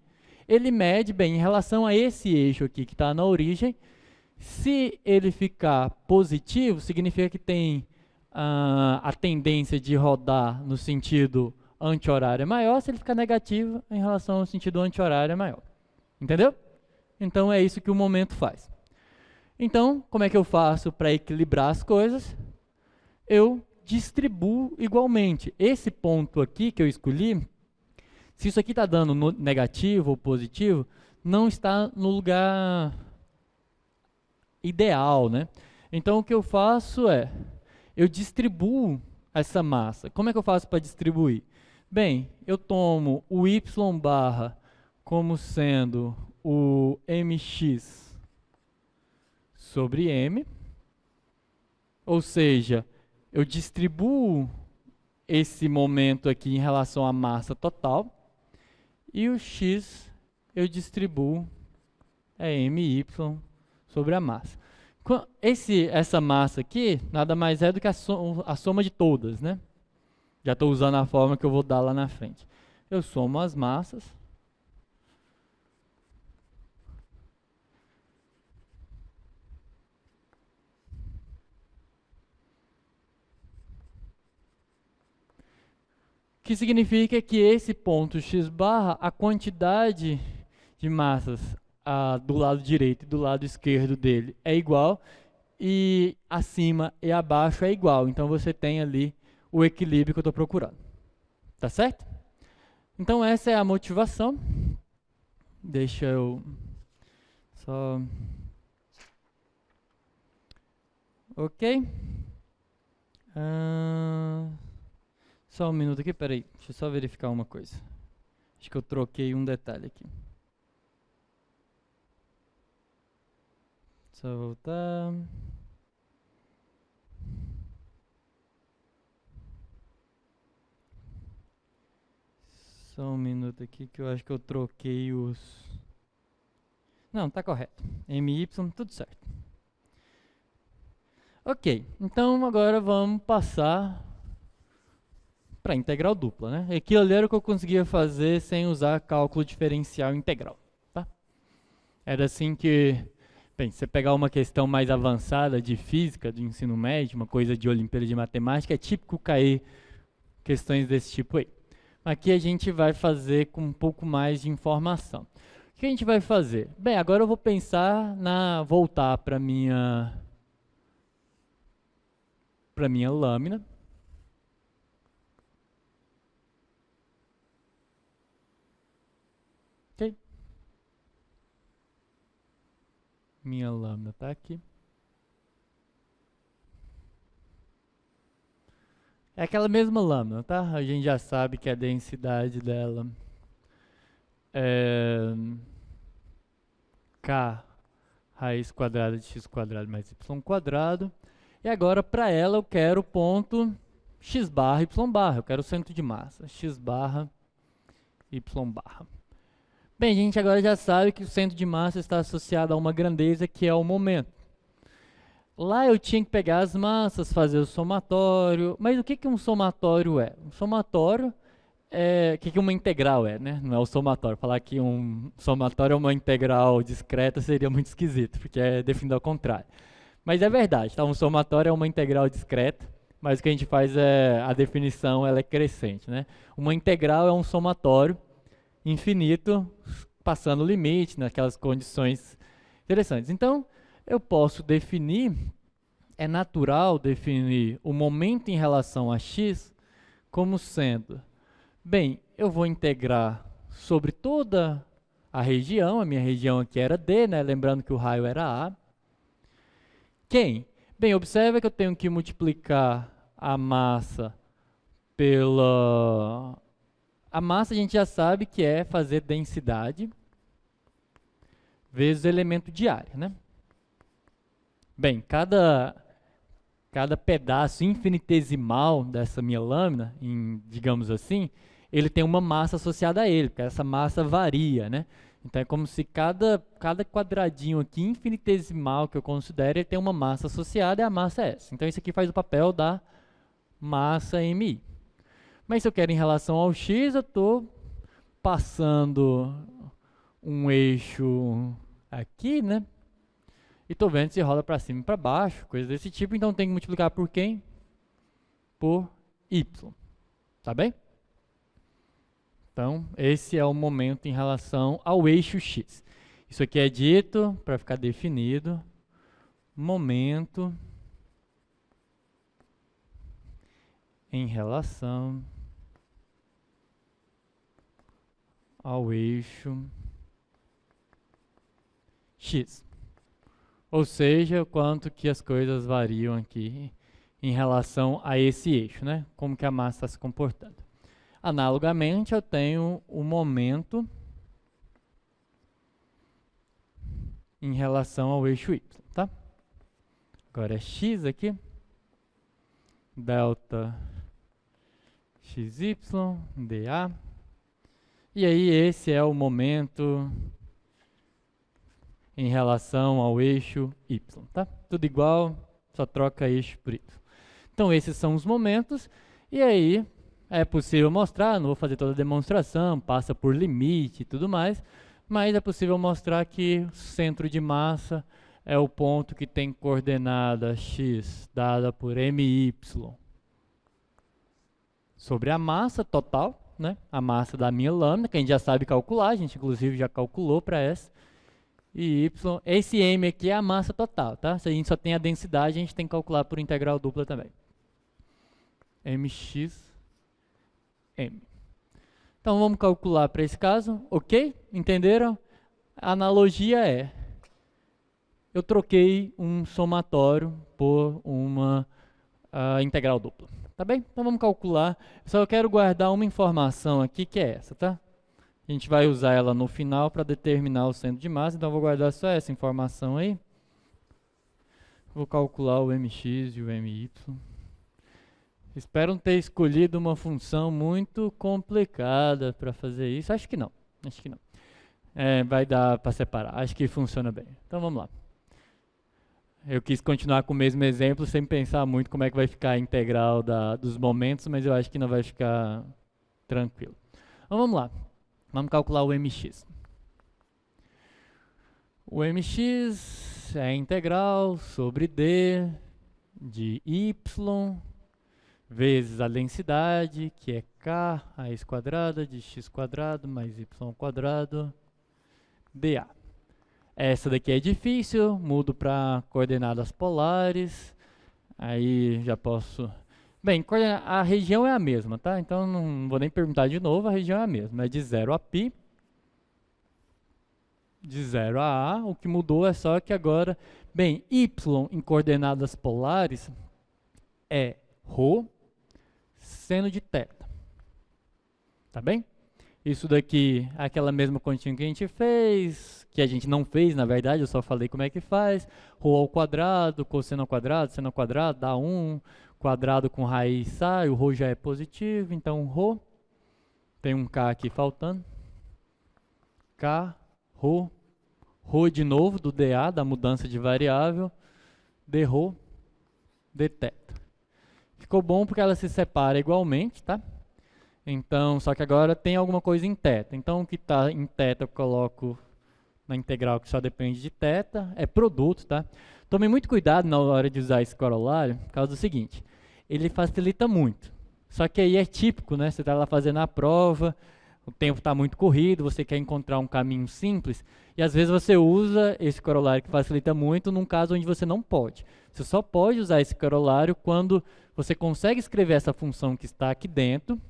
ele mede, bem, em relação a esse eixo aqui que está na origem. Se ele ficar positivo, significa que tem a tendência de rodar no sentido anti-horário é maior. Se ele ficar negativo, em relação ao sentido anti-horário é maior. Entendeu? Então é isso que o momento faz. Então, como é que eu faço para equilibrar as coisas? Eu distribuo igualmente. Esse ponto aqui que eu escolhi, se isso aqui está dando negativo ou positivo, não está no lugar ideal, né? Então o que eu faço é, eu distribuo essa massa. Como é que eu faço para distribuir? Bem, eu tomo o y barra como sendo o mx sobre m, ou seja, eu distribuo esse momento aqui em relação à massa total, e o x eu distribuo my sobre a massa. Essa massa aqui nada mais é do que a soma de todas, né? Já estou usando a forma que eu vou dar lá na frente. Eu somo as massas. Que significa que esse ponto x barra, a quantidade de massas do lado direito e do lado esquerdo dele é igual, e acima e abaixo é igual. Então você tem ali o equilíbrio que eu estou procurando. Tá certo? Então essa é a motivação. Deixa eu só... Ok? Só um minuto aqui, peraí. Deixa eu só verificar uma coisa. Acho que eu troquei um detalhe aqui. Só voltar. Só um minuto aqui que eu acho que eu troquei os... Não, tá correto. MY, tudo certo. Ok, então agora vamos passar para integral dupla, né? Aquilo ali era o que eu conseguia fazer sem usar cálculo diferencial integral, tá? Era assim que... Bem, se você pegar uma questão mais avançada de física, do ensino médio, uma coisa de Olimpíada de Matemática, é típico cair questões desse tipo aí. Aqui a gente vai fazer com um pouco mais de informação. O que a gente vai fazer? Bem, agora eu vou pensar voltar para minha lâmina. Ok? Minha lâmina está aqui. É aquela mesma lâmina, tá? A gente já sabe que a densidade dela é k raiz quadrada de x quadrado mais y quadrado. E agora, para ela, eu quero o ponto x barra, y barra. Eu quero o centro de massa, x barra, y barra. Bem, a gente agora já sabe que o centro de massa está associado a uma grandeza que é o momento. Lá eu tinha que pegar as massas, fazer o somatório. Mas o que um somatório é? Um somatório é... O que uma integral é, né? Não é o somatório. Falar que um somatório é uma integral discreta seria muito esquisito, porque é definido ao contrário. Mas é verdade, tá? Um somatório é uma integral discreta, mas o que a gente faz é... A definição ela é crescente, né? Uma integral é um somatório infinito, passando o limite, naquelas condições interessantes. Então, eu posso definir, é natural definir o momento em relação a x como sendo, bem, eu vou integrar sobre toda a região, a minha região aqui era D, né? Lembrando que o raio era A. Quem? Bem, observa que eu tenho que multiplicar a massa pela A massa a gente já sabe que é fazer densidade vezes o elemento de área, né? Bem, cada pedaço infinitesimal dessa minha lâmina, digamos assim, ele tem uma massa associada a ele, porque essa massa varia, né? Então é como se cada quadradinho aqui infinitesimal que eu considero, ele tem uma massa associada e a massa é essa. Então isso aqui faz o papel da massa MI. Mas se eu quero em relação ao x, eu estou passando um eixo aqui, né? E estou vendo se rola para cima e para baixo, coisa desse tipo. Então tem que multiplicar por quem? Por y. Tá bem? Então, esse é o momento em relação ao eixo x. Isso aqui é dito, para ficar definido, momento em relação ao eixo x. Ou seja, quanto que as coisas variam aqui em relação a esse eixo, né? Como que a massa está se comportando. Analogamente, eu tenho o momento em relação ao eixo y, tá? Agora é x aqui, delta xy, dA. E aí esse é o momento em relação ao eixo y, tá? Tudo igual, só troca eixo por y. Então esses são os momentos, e aí é possível mostrar, não vou fazer toda a demonstração, passa por limite e tudo mais, mas é possível mostrar que o centro de massa é o ponto que tem coordenada x dada por my sobre a massa total, né? A massa da minha lâmina, que a gente já sabe calcular, a gente inclusive já calculou para essa. E y, esse m aqui é a massa total, tá? Se a gente só tem a densidade, a gente tem que calcular por integral dupla também. mx m. Então vamos calcular para esse caso, ok? Entenderam? A analogia é, eu troquei um somatório por uma integral dupla, tá bem? Então vamos calcular, só eu quero guardar uma informação aqui que é essa, tá? A gente vai usar ela no final para determinar o centro de massa, então eu vou guardar só essa informação aí. Vou calcular o mx e o my. Espero não ter escolhido uma função muito complicada para fazer isso. Acho que não. Acho que não. Vai dar para separar. Acho que funciona bem. Então vamos lá. Eu quis continuar com o mesmo exemplo sem pensar muito como é que vai ficar a integral dos momentos, mas eu acho que não vai ficar tranquilo. Então vamos lá. Vamos calcular o mx. O mx é a integral sobre d de y vezes a densidade, que é k raiz quadrada de x quadrado mais y quadrado dA. Essa daqui é difícil, mudo para coordenadas polares, aí já posso... Bem, a região é a mesma, tá? Então não vou nem perguntar de novo, a região é a mesma, é de 0 a π, de 0 a A, o que mudou é só que agora, bem, y em coordenadas polares é ρ seno de θ, tá bem? Isso daqui é aquela mesma continha que a gente fez, que a gente não fez, na verdade, eu só falei como é que faz, ρ ao quadrado, cosseno ao quadrado, seno ao quadrado, dá 1, quadrado com raiz sai, o ρ já é positivo, então ρ, tem um k aqui faltando, k, ρ, ρ de novo do dA, da mudança de variável, dρ, dθ. Ficou bom porque ela se separa igualmente, tá? Então, só que agora tem alguma coisa em θ. Então, o que está em θ eu coloco na integral que só depende de θ, é produto, tá? Tome muito cuidado na hora de usar esse corolário, por causa do seguinte, ele facilita muito. Só que aí é típico, né? Você está lá fazendo a prova, o tempo está muito corrido, você quer encontrar um caminho simples, e às vezes você usa esse corolário que facilita muito num caso onde você não pode. Você só pode usar esse corolário quando você consegue escrever essa função que está aqui dentro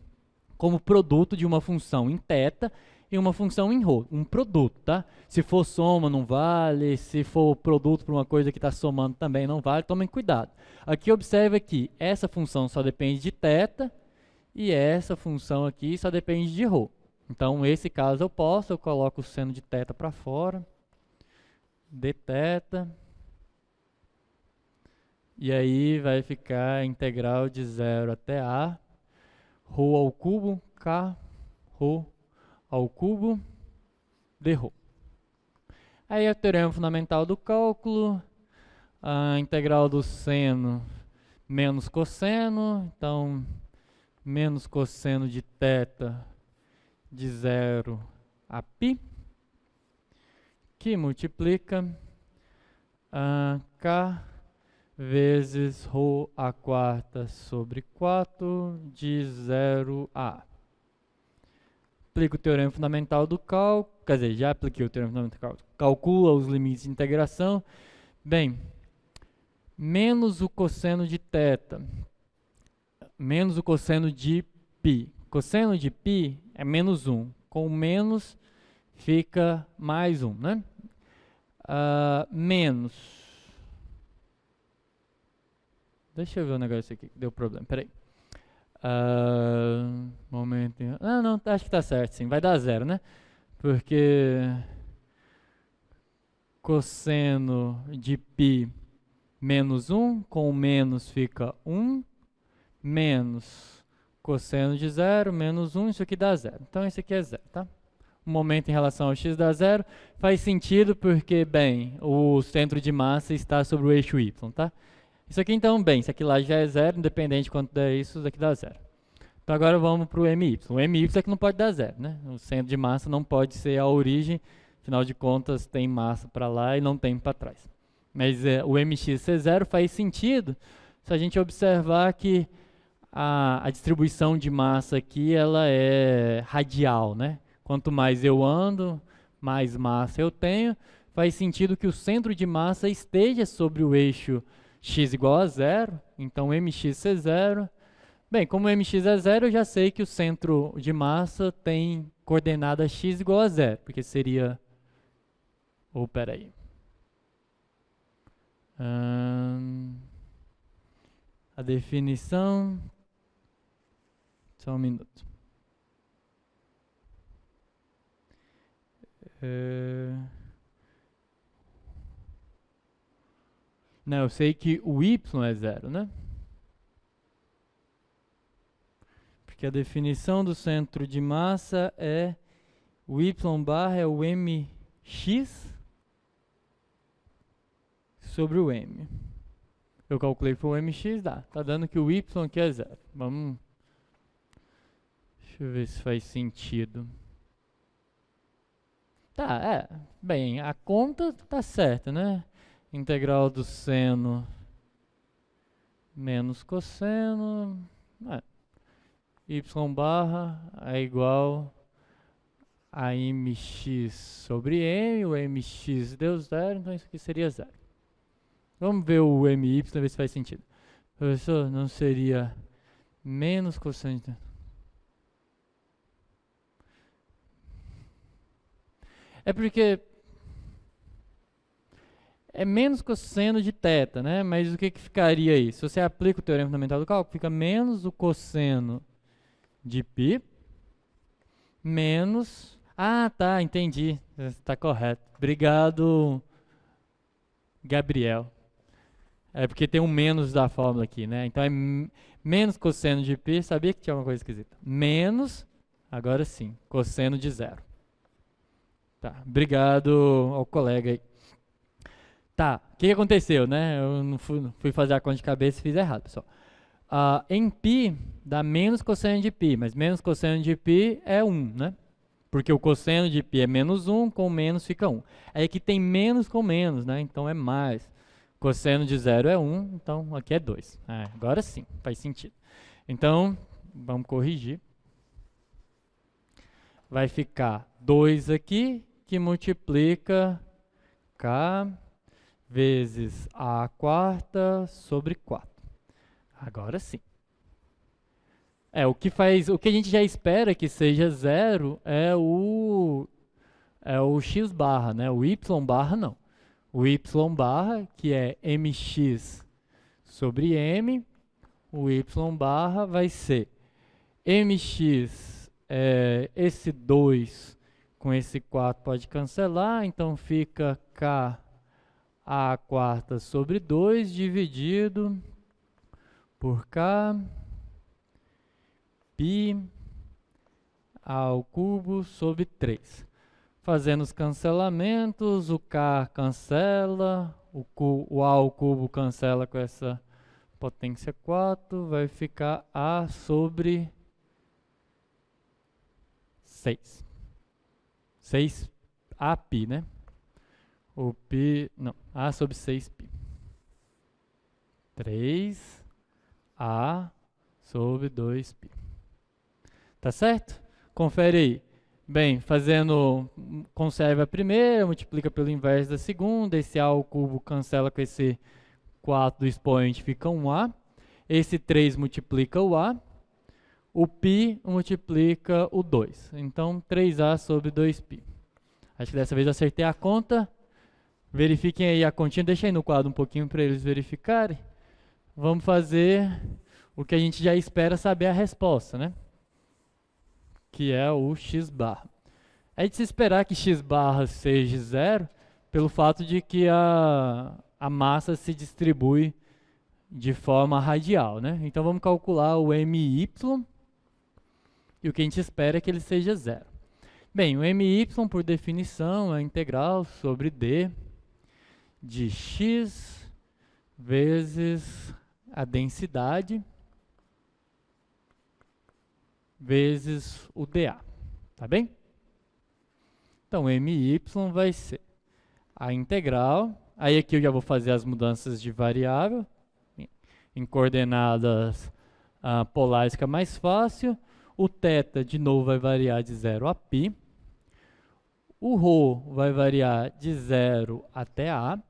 como produto de uma função em θ e uma função em ρ, um produto, tá? Se for soma não vale, se for produto para uma coisa que está somando também não vale, tomem cuidado. Aqui observa que essa função só depende de θ e essa função aqui só depende de ρ. Então, nesse caso eu coloco o seno de θ para fora, dθ, e aí vai ficar a integral de 0 até a ρ ao cubo, k, ρ ao cubo, dρ. Aí é o teorema fundamental do cálculo, a integral do seno menos cosseno, então menos cosseno de θ de 0 a π, que multiplica k vezes ρ a quarta sobre 4 de 0 a. Aplico o teorema fundamental do cálculo, quer dizer, já apliquei o teorema fundamental do cálculo. Calcula os limites de integração. Bem, menos o cosseno de θ, menos o cosseno de π. Cosseno de π é menos 1. Com menos fica mais 1, né? Menos. Deixa eu ver o negócio aqui, deu problema, peraí. Momento. Não, acho que tá certo, sim. Vai dar 0, né? Porque cosseno de π menos 1, com menos fica 1, menos cosseno de 0, menos 1, isso aqui dá 0. Então, isso aqui é 0, tá? O momento em relação ao x dá 0. Faz sentido porque, bem, o centro de massa está sobre o eixo y, tá? Isso aqui, então, bem, isso aqui lá já é 0, independente de quanto der isso daqui dá 0. Então, agora vamos para o my. O my é que não pode dar 0, né? O centro de massa não pode ser a origem, afinal de contas, tem massa para lá e não tem para trás. Mas o mx ser 0 faz sentido se a gente observar que a distribuição de massa aqui ela é radial, né? Quanto mais eu ando, mais massa eu tenho. Faz sentido que o centro de massa esteja sobre o eixo x igual a 0, então mx ser 0. Bem, como mx é 0, eu já sei que o centro de massa tem coordenada x igual a 0, porque seria... peraí. A definição... Só um minuto. Não, eu sei que o y é 0, né? Porque a definição do centro de massa é o y barra é o mx sobre o m. Eu calculei por o mx, tá dando que o y aqui é 0. Vamos... Deixa eu ver se faz sentido. Tá, bem, a conta tá certa, né? Integral do seno menos cosseno, y barra é igual a mx sobre m, o mx deu 0, então isso aqui seria 0. Vamos ver o my, ver se faz sentido. Professor, não seria menos cosseno de... É porque é menos cosseno de θ, né? Mas o que ficaria aí? Se você aplica o teorema fundamental do cálculo, fica menos o cosseno de π, menos... tá, entendi. Está correto. Obrigado, Gabriel. É porque tem um menos da fórmula aqui, né? Então é menos cosseno de π, sabia que tinha uma coisa esquisita. Menos, agora sim, cosseno de 0. Tá, obrigado ao colega aí. Tá, o que aconteceu, né? Eu não fui fazer a conta de cabeça e fiz errado, pessoal. Em π dá menos cosseno de π, mas menos cosseno de π é 1, né? Porque o cosseno de π é menos 1, com menos fica 1. Aí aqui tem menos com menos, né? Então é mais. Cosseno de 0 é 1, então aqui é 2. Agora sim, faz sentido. Então, vamos corrigir. Vai ficar 2 aqui, que multiplica k vezes a quarta sobre 4. Agora sim. O que a gente já espera que seja 0 é o x barra, né? O y barra não. O y barra, que é mx sobre m, o y barra vai ser mx, esse 2 com esse 4 pode cancelar, então fica k a quarta sobre 2 dividido por k π ao cubo sobre 3. Fazendo os cancelamentos, o k cancela, o a ao cubo cancela com essa potência 4, vai ficar a sobre 6. 6 a π, né? O π, não, a sobre 6π. 3a sobre 2π. Tá certo? Confere aí. Bem, fazendo, conserva a primeira, multiplica pelo inverso da segunda, esse a ao cubo cancela com esse 4 do expoente, fica 1a. Esse 3 multiplica o a. O π multiplica o 2. Então, 3a sobre 2π. Acho que dessa vez eu acertei a conta. Verifiquem aí a continha, deixa aí no quadro um pouquinho para eles verificarem. Vamos fazer o que a gente já espera saber a resposta, né? Que é o x barra. É de se esperar que x barra seja 0 pelo fato de que a massa se distribui de forma radial, né? Então vamos calcular o my, e o que a gente espera é que ele seja 0. Bem, o my, por definição, é a integral sobre d de x vezes a densidade vezes o dA, tá bem? Então, my vai ser a integral, aí aqui eu já vou fazer as mudanças de variável, em coordenadas polares fica mais fácil, o θ de novo vai variar de 0 a π, o ρ vai variar de 0 até a,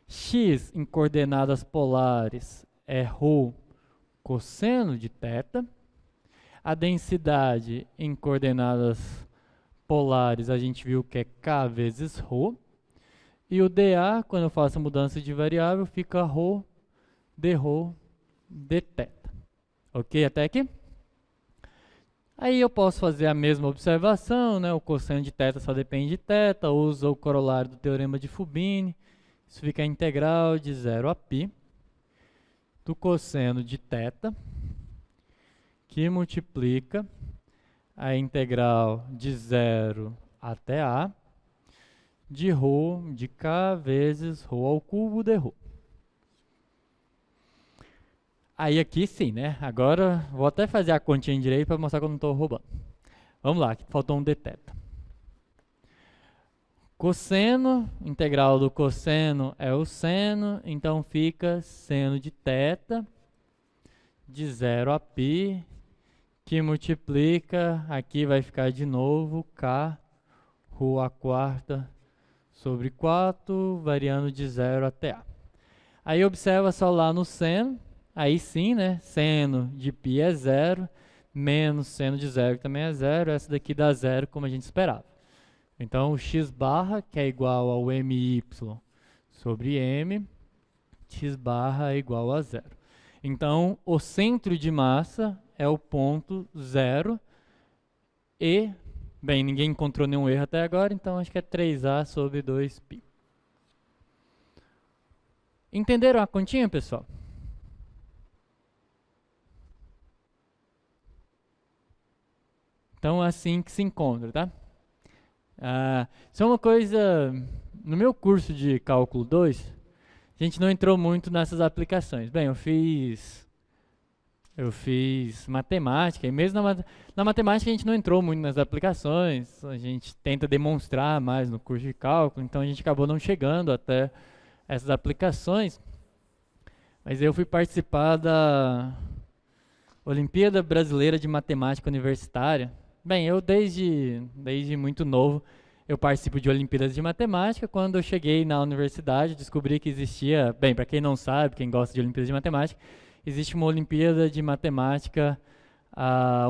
x em coordenadas polares é ρ cosseno de θ, a densidade em coordenadas polares a gente viu que é k vezes ρ, e o dA, quando eu faço a mudança de variável, fica ρ dρ dθ. Ok até aqui? Aí eu posso fazer a mesma observação, né? O cosseno de θ só depende de θ, usa o corolário do teorema de Fubini, isso fica a integral de 0 a π do cosseno de θ, que multiplica a integral de 0 até a de ρ de k vezes ρ ao cubo dρ. Aí aqui sim, né? Agora vou até fazer a continha direito para mostrar que eu não estou roubando. Vamos lá, aqui faltou um dθ. Cosseno, integral do cosseno é o seno, então fica seno de θ de 0 a π, que multiplica, aqui vai ficar de novo k ρ a quarta sobre 4, variando de 0 até a. Aí observa só lá no seno, aí sim, né? Seno de π é 0, menos seno de 0 que também é 0, essa daqui dá 0 como a gente esperava. Então o x barra, que é igual ao my sobre m, x barra é igual a 0. Então o centro de massa é o ponto 0 e, bem, ninguém encontrou nenhum erro até agora, então acho que é 3a sobre 2π. Entenderam a continha, pessoal? Então é assim que se encontra, tá? Isso é uma coisa, no meu curso de cálculo 2, a gente não entrou muito nessas aplicações. Bem, eu fiz matemática, e mesmo na matemática a gente não entrou muito nas aplicações, a gente tenta demonstrar mais no curso de cálculo, então a gente acabou não chegando até essas aplicações. Mas eu fui participar da Olimpíada Brasileira de Matemática Universitária. Bem, eu desde muito novo eu participo de Olimpíadas de Matemática. Quando eu cheguei na universidade, descobri que existia, bem, para quem não sabe, quem gosta de Olimpíadas de Matemática, existe uma Olimpíada de Matemática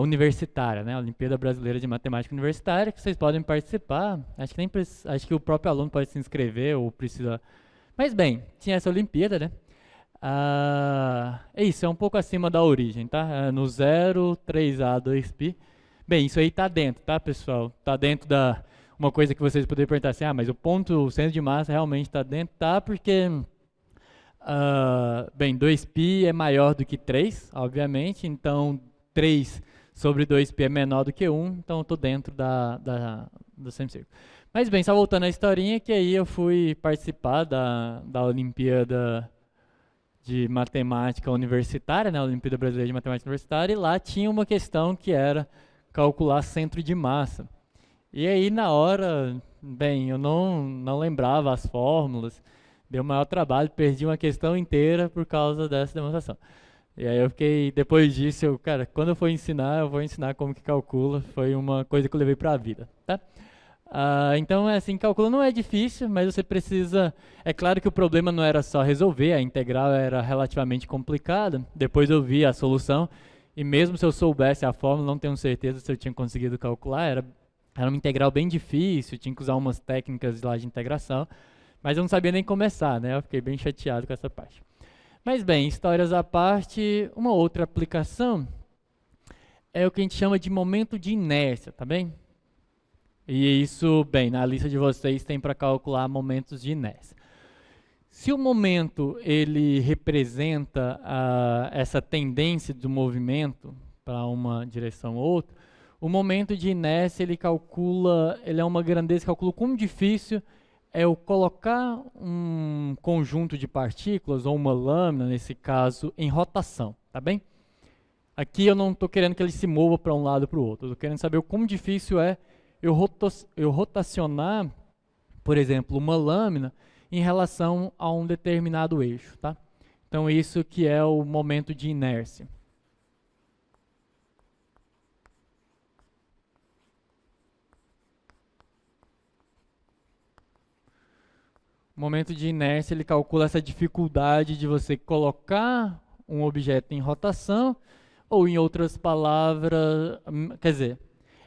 universitária, né? Olimpíada Brasileira de Matemática Universitária, que vocês podem participar. Acho que o próprio aluno pode se inscrever ou precisa. Mas bem, tinha essa Olimpíada, né? É isso, é um pouco acima da origem, tá? É no 0, 3A, 2π. Bem, isso aí está dentro, tá, pessoal? Está dentro da... Uma coisa que vocês poderiam perguntar assim, mas o ponto, o centro de massa realmente está dentro? Tá, porque... bem, 2π é maior do que 3, obviamente, então 3 sobre 2π é menor do que 1, então eu estou dentro do semicírculo. Mas bem, só voltando à historinha, que aí eu fui participar da Olimpíada de Matemática Universitária, né, a Olimpíada Brasileira de Matemática Universitária, e lá tinha uma questão que era calcular centro de massa. E aí na hora, bem, eu não lembrava as fórmulas, deu maior trabalho, perdi uma questão inteira por causa dessa demonstração. E aí eu fiquei, depois disso, cara, quando eu for ensinar, eu vou ensinar como que calcula, foi uma coisa que eu levei para a vida, tá? Então, assim, cálculo não é difícil, mas você precisa... É claro que o problema não era só resolver, a integral era relativamente complicada. Depois eu vi a solução, e mesmo se eu soubesse a fórmula, não tenho certeza se eu tinha conseguido calcular. Era uma integral bem difícil, tinha que usar umas técnicas lá de integração, mas eu não sabia nem começar, né? Eu fiquei bem chateado com essa parte. Mas bem, histórias à parte, uma outra aplicação é o que a gente chama de momento de inércia, tá bem? E isso, bem, na lista de vocês tem para calcular momentos de inércia. Se o momento ele representa essa tendência do movimento para uma direção ou outra, o momento de inércia ele é uma grandeza, calcula como difícil é eu colocar um conjunto de partículas ou uma lâmina, nesse caso, em rotação, tá bem? Aqui eu não estou querendo que ele se mova para um lado ou para o outro, eu estou querendo saber o como difícil é eu rotacionar, por exemplo, uma lâmina em relação a um determinado eixo, tá? Então isso que é o momento de inércia. O momento de inércia ele calcula essa dificuldade de você colocar um objeto em rotação, ou em outras palavras, quer dizer,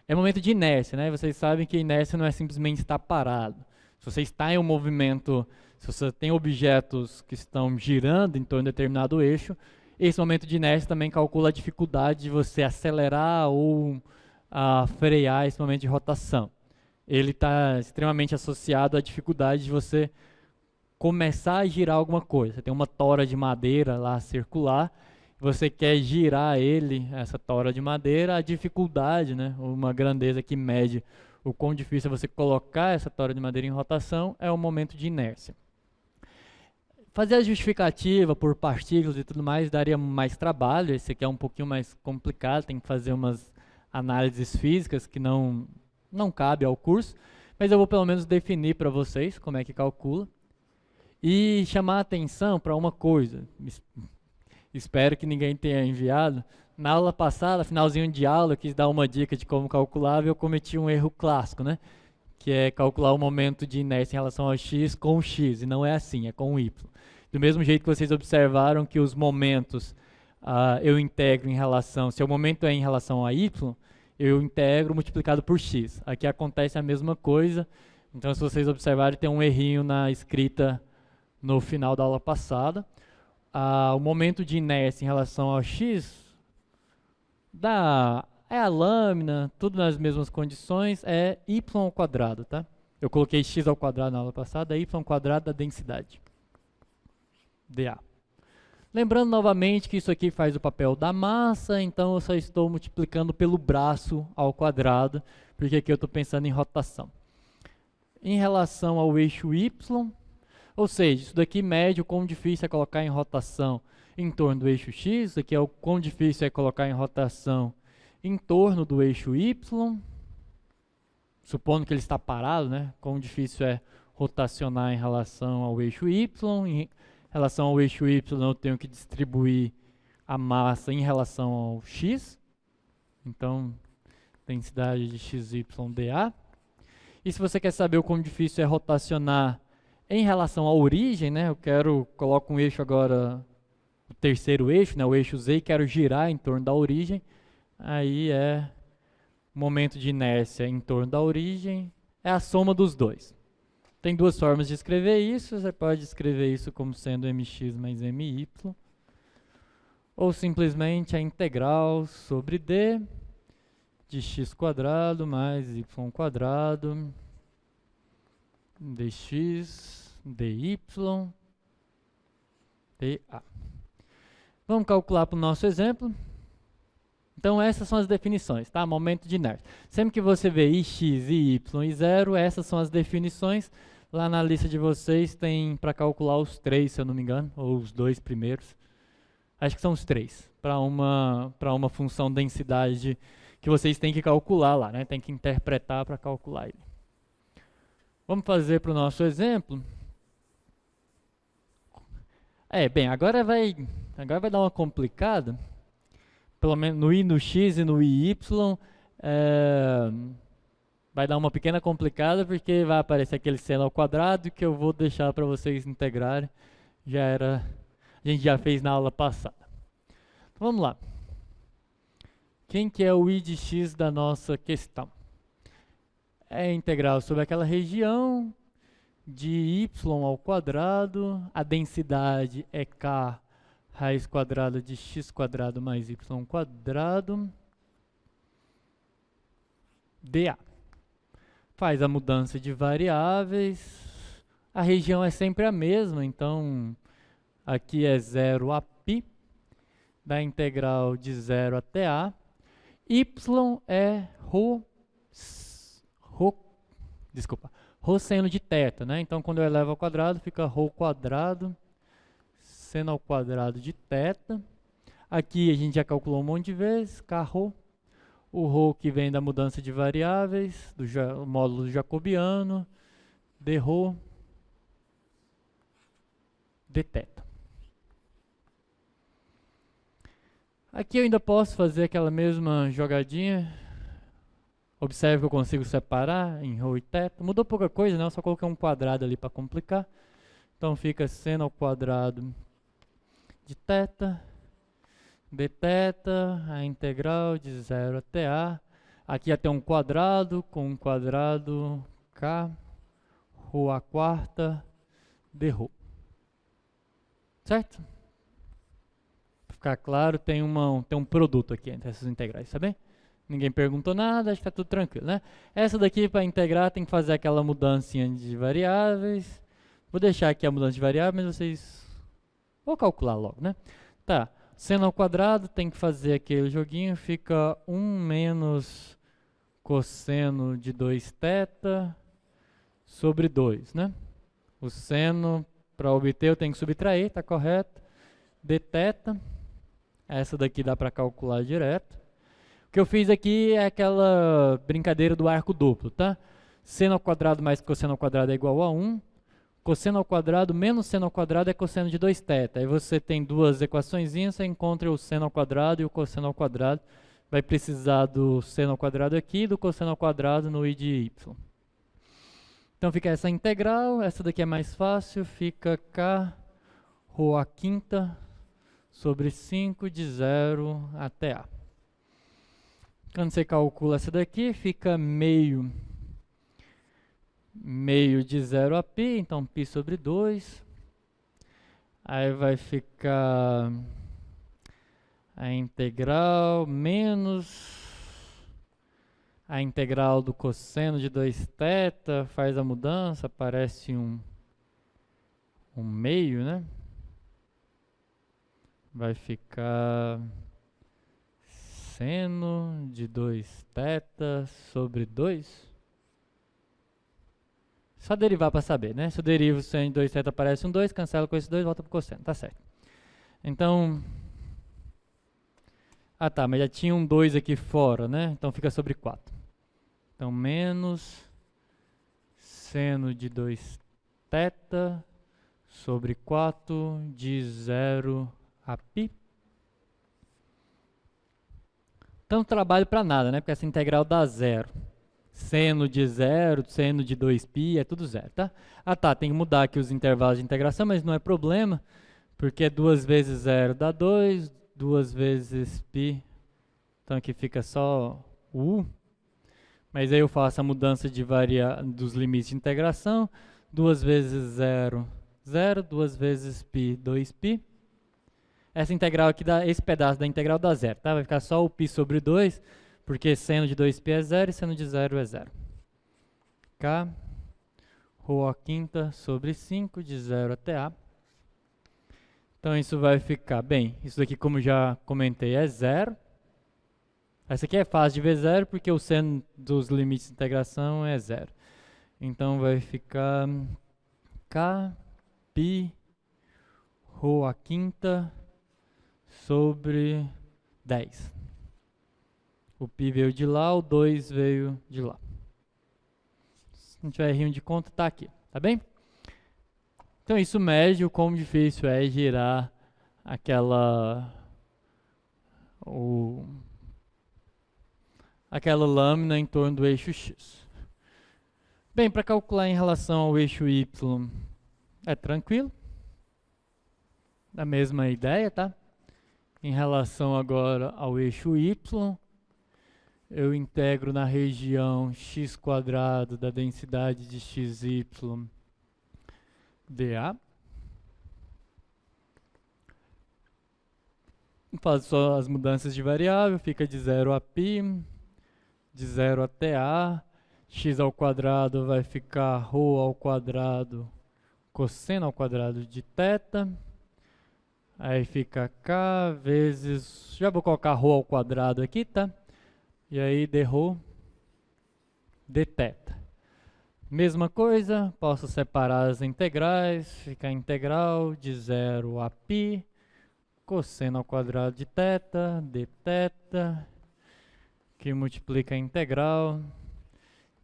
é momento de inércia, né? Vocês sabem que inércia não é simplesmente estar parado. Se você está em um movimento, se você tem objetos que estão girando em torno de determinado eixo, esse momento de inércia também calcula a dificuldade de você acelerar ou frear esse momento de rotação. Ele está extremamente associado à dificuldade de você começar a girar alguma coisa. Você tem uma tora de madeira lá circular, você quer girar essa tora de madeira, a dificuldade, né, uma grandeza que mede o quão difícil é você colocar essa tora de madeira em rotação, é o momento de inércia. Fazer a justificativa por partículas e tudo mais daria mais trabalho, esse aqui é um pouquinho mais complicado, tem que fazer umas análises físicas que não cabe ao curso, mas eu vou pelo menos definir para vocês como é que calcula. E chamar a atenção para uma coisa, espero que ninguém tenha enviado. Na aula passada, finalzinho de aula, eu quis dar uma dica de como calcular e eu cometi um erro clássico, né? Que é calcular o momento de inércia em relação ao x com o x, e não é assim, é com o y. Do mesmo jeito que vocês observaram que os momentos eu integro em relação, se o momento é em relação a y, eu integro multiplicado por x. Aqui acontece a mesma coisa, então se vocês observarem tem um errinho na escrita no final da aula passada. O momento de inércia em relação ao x é a lâmina, tudo nas mesmas condições, é y ao quadrado, tá? Eu coloquei x ao quadrado na aula passada, é y ao quadrado da densidade, dA. Lembrando novamente que isso aqui faz o papel da massa, então eu só estou multiplicando pelo braço ao quadrado, porque aqui eu estou pensando em rotação. Em relação ao eixo y, ou seja, isso daqui mede o quão difícil é colocar em rotação em torno do eixo x, isso aqui é o quão difícil é colocar em rotação em torno do eixo y, supondo que ele está parado, né? Quão difícil é rotacionar em relação ao eixo y, em relação ao eixo y eu tenho que distribuir a massa em relação ao x, então densidade de xy dA. E se você quer saber o quão difícil é rotacionar em relação à origem, né, coloco um eixo agora, o terceiro eixo, né, o eixo Z, e quero girar em torno da origem, aí é momento de inércia em torno da origem, é a soma dos dois. Tem duas formas de escrever isso, você pode escrever isso como sendo mx mais my, ou simplesmente a integral sobre d de x² mais y² dx dy dA. Vamos calcular para o nosso exemplo. Então essas são as definições, tá? Momento de inércia. Sempre que você vê x, y e 0, essas são as definições. Lá na lista de vocês tem para calcular os 3, se eu não me engano, ou os 2 primeiros. Acho que são os 3, para uma função densidade que vocês têm que calcular lá, né? Tem que interpretar para calcular ele. Vamos fazer para o nosso exemplo. Bem, agora vai dar uma complicada. Pelo menos no i, no x e no y, vai dar uma pequena complicada, porque vai aparecer aquele seno ao quadrado que eu vou deixar para vocês integrarem. A gente já fez na aula passada. Então, vamos lá. Quem que é o i de x da nossa questão? É integral sobre aquela região de y², a densidade é k raiz quadrada de x² mais y², dA. Faz a mudança de variáveis, a região é sempre a mesma, então aqui é 0 a π, da integral de 0 até a. Y é rho seno de θ, né? Então quando eu elevo ao quadrado fica ρ² seno ao quadrado de θ. Aqui a gente já calculou um monte de vezes, kρ. O ρ que vem da mudança de variáveis, do módulo jacobiano, dρ dθ. Aqui eu ainda posso fazer aquela mesma jogadinha. Observe que eu consigo separar em ρ e θ. Mudou pouca coisa, né? Eu só coloquei um quadrado ali para complicar. Então fica seno ao quadrado de θ, dθ, a integral de 0 até a. Aqui ia ter um quadrado com um quadrado k, ρ² dρ. Certo? Para ficar claro, tem um produto aqui entre essas integrais, tá bem? Ninguém perguntou nada, acho que está tudo tranquilo, né? Essa daqui, para integrar, tem que fazer aquela mudancinha de variáveis. Vou deixar aqui a mudança de variáveis, mas vocês... Vou calcular logo, né? Tá, seno ao quadrado, tem que fazer aquele joguinho, fica 1 menos cosseno de 2θ sobre 2, né? O seno, para obter, eu tenho que subtrair, tá correto? dθ, essa daqui dá para calcular direto. O que eu fiz aqui é aquela brincadeira do arco duplo, tá? Seno ao quadrado mais cosseno ao quadrado é igual a 1. Cosseno ao quadrado menos seno ao quadrado é cosseno de 2θ. Aí você tem duas equaçõezinhas, você encontra o seno ao quadrado e o cosseno ao quadrado. Vai precisar do seno ao quadrado aqui e do cosseno ao quadrado no i de y. Então fica essa integral, essa daqui é mais fácil, fica k ρ² sobre 5 de 0 até a. Quando você calcula essa daqui, fica meio de 0 a π, então π sobre 2. Aí vai ficar a integral menos a integral do cosseno de 2θ, faz a mudança, aparece um meio, né? Vai ficar seno de 2θ sobre 2. Só derivar para saber, né? Se eu derivo seno de 2θ aparece um 2, cancela com esse 2, volta para o cosseno, tá certo. Então, tá, mas já tinha um 2 aqui fora, né? Então fica sobre 4. Então, menos seno de 2θ sobre 4 de 0 a π. Então, trabalho para nada, né? Porque essa integral dá 0. Seno de 0, seno de 2π, é tudo 0, tá? Tá, tem que mudar aqui os intervalos de integração, mas não é problema, porque 2 vezes 0 dá 2, 2 vezes π, então aqui fica só u. Mas aí eu faço a mudança de dos limites de integração, 2 vezes 0, 0, 2 vezes π, 2π. essa integral aqui, esse pedaço da integral dá zero, tá? Vai ficar só o π sobre 2, porque seno de 2π é zero e seno de zero é zero. K, ρ à quinta sobre 5, de 0 até A. Então isso vai ficar, bem, isso daqui como já comentei é zero. Essa aqui é fácil de ver zero, porque o seno dos limites de integração é zero. Então vai ficar K, π, ρ à quinta sobre 10. O π veio de lá, o 2 veio de lá. Se não tiver errinho de conta, tá aqui, tá bem? Então isso mede o quão difícil é girar aquela lâmina em torno do eixo X. Bem, para calcular em relação ao eixo Y é tranquilo. A mesma ideia, tá? Em relação agora ao eixo Y, eu integro na região x² da densidade de xy dA. Faço só as mudanças de variável, fica de 0 a π, de 0 até A, x² vai ficar ρ² cosseno ao quadrado de θ, aí fica K vezes, já vou colocar ρ² aqui, tá? E aí dρ dθ. Mesma coisa, posso separar as integrais, fica a integral de 0 a π, cosseno ao quadrado de θ, dθ, que multiplica a integral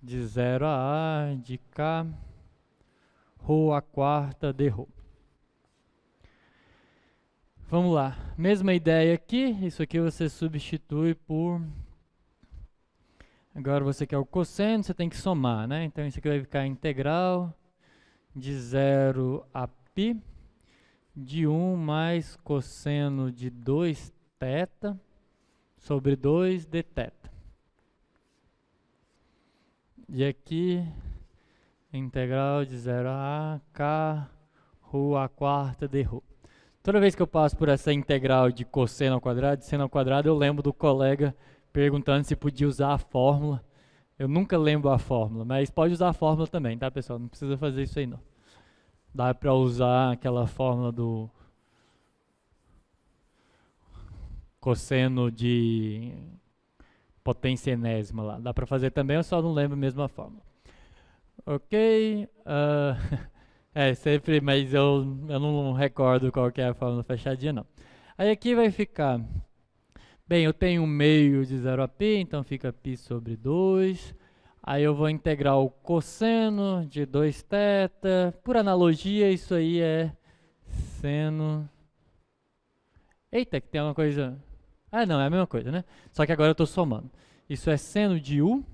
de 0 a A de K, ρ² dρ. Vamos lá, mesma ideia aqui, isso aqui você substitui por... Agora você quer o cosseno, você tem que somar, né? Então isso aqui vai ficar a integral de 0 a π de 1 mais cosseno de 2θ sobre 2 dθ. E aqui, integral de 0 a A, K, ρ² dρ. Toda vez que eu passo por essa integral de cosseno ao quadrado, de seno ao quadrado, eu lembro do colega perguntando se podia usar a fórmula. Eu nunca lembro a fórmula, mas pode usar a fórmula também, tá, pessoal? Não precisa fazer isso aí, não. Dá para usar aquela fórmula do cosseno de potência enésima lá. Dá para fazer também, eu só não lembro mesmo a fórmula. Ok. Sempre, mas eu não recordo qual que é a fórmula fechadinha, não. Aí aqui vai ficar... Bem, eu tenho um meio de 0 a π, então fica π sobre 2. Aí eu vou integrar o cosseno de 2θ. Por analogia, isso aí é seno... Eita, que tem uma coisa... Ah, não, é a mesma coisa, né? Só que agora eu estou somando. Isso é seno de U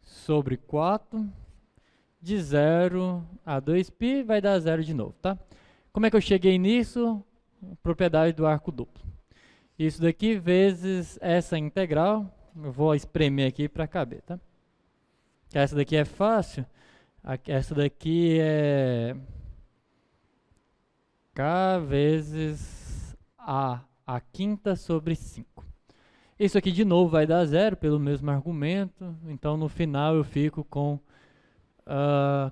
sobre 4 de 0 a 2π, vai dar 0 de novo, tá? Como é que eu cheguei nisso? Propriedade do arco duplo. Isso daqui vezes essa integral, eu vou espremer aqui para caber, tá? Essa daqui é fácil, essa daqui é K vezes A quinta sobre 5. Isso aqui de novo vai dar 0 pelo mesmo argumento, então no final eu fico com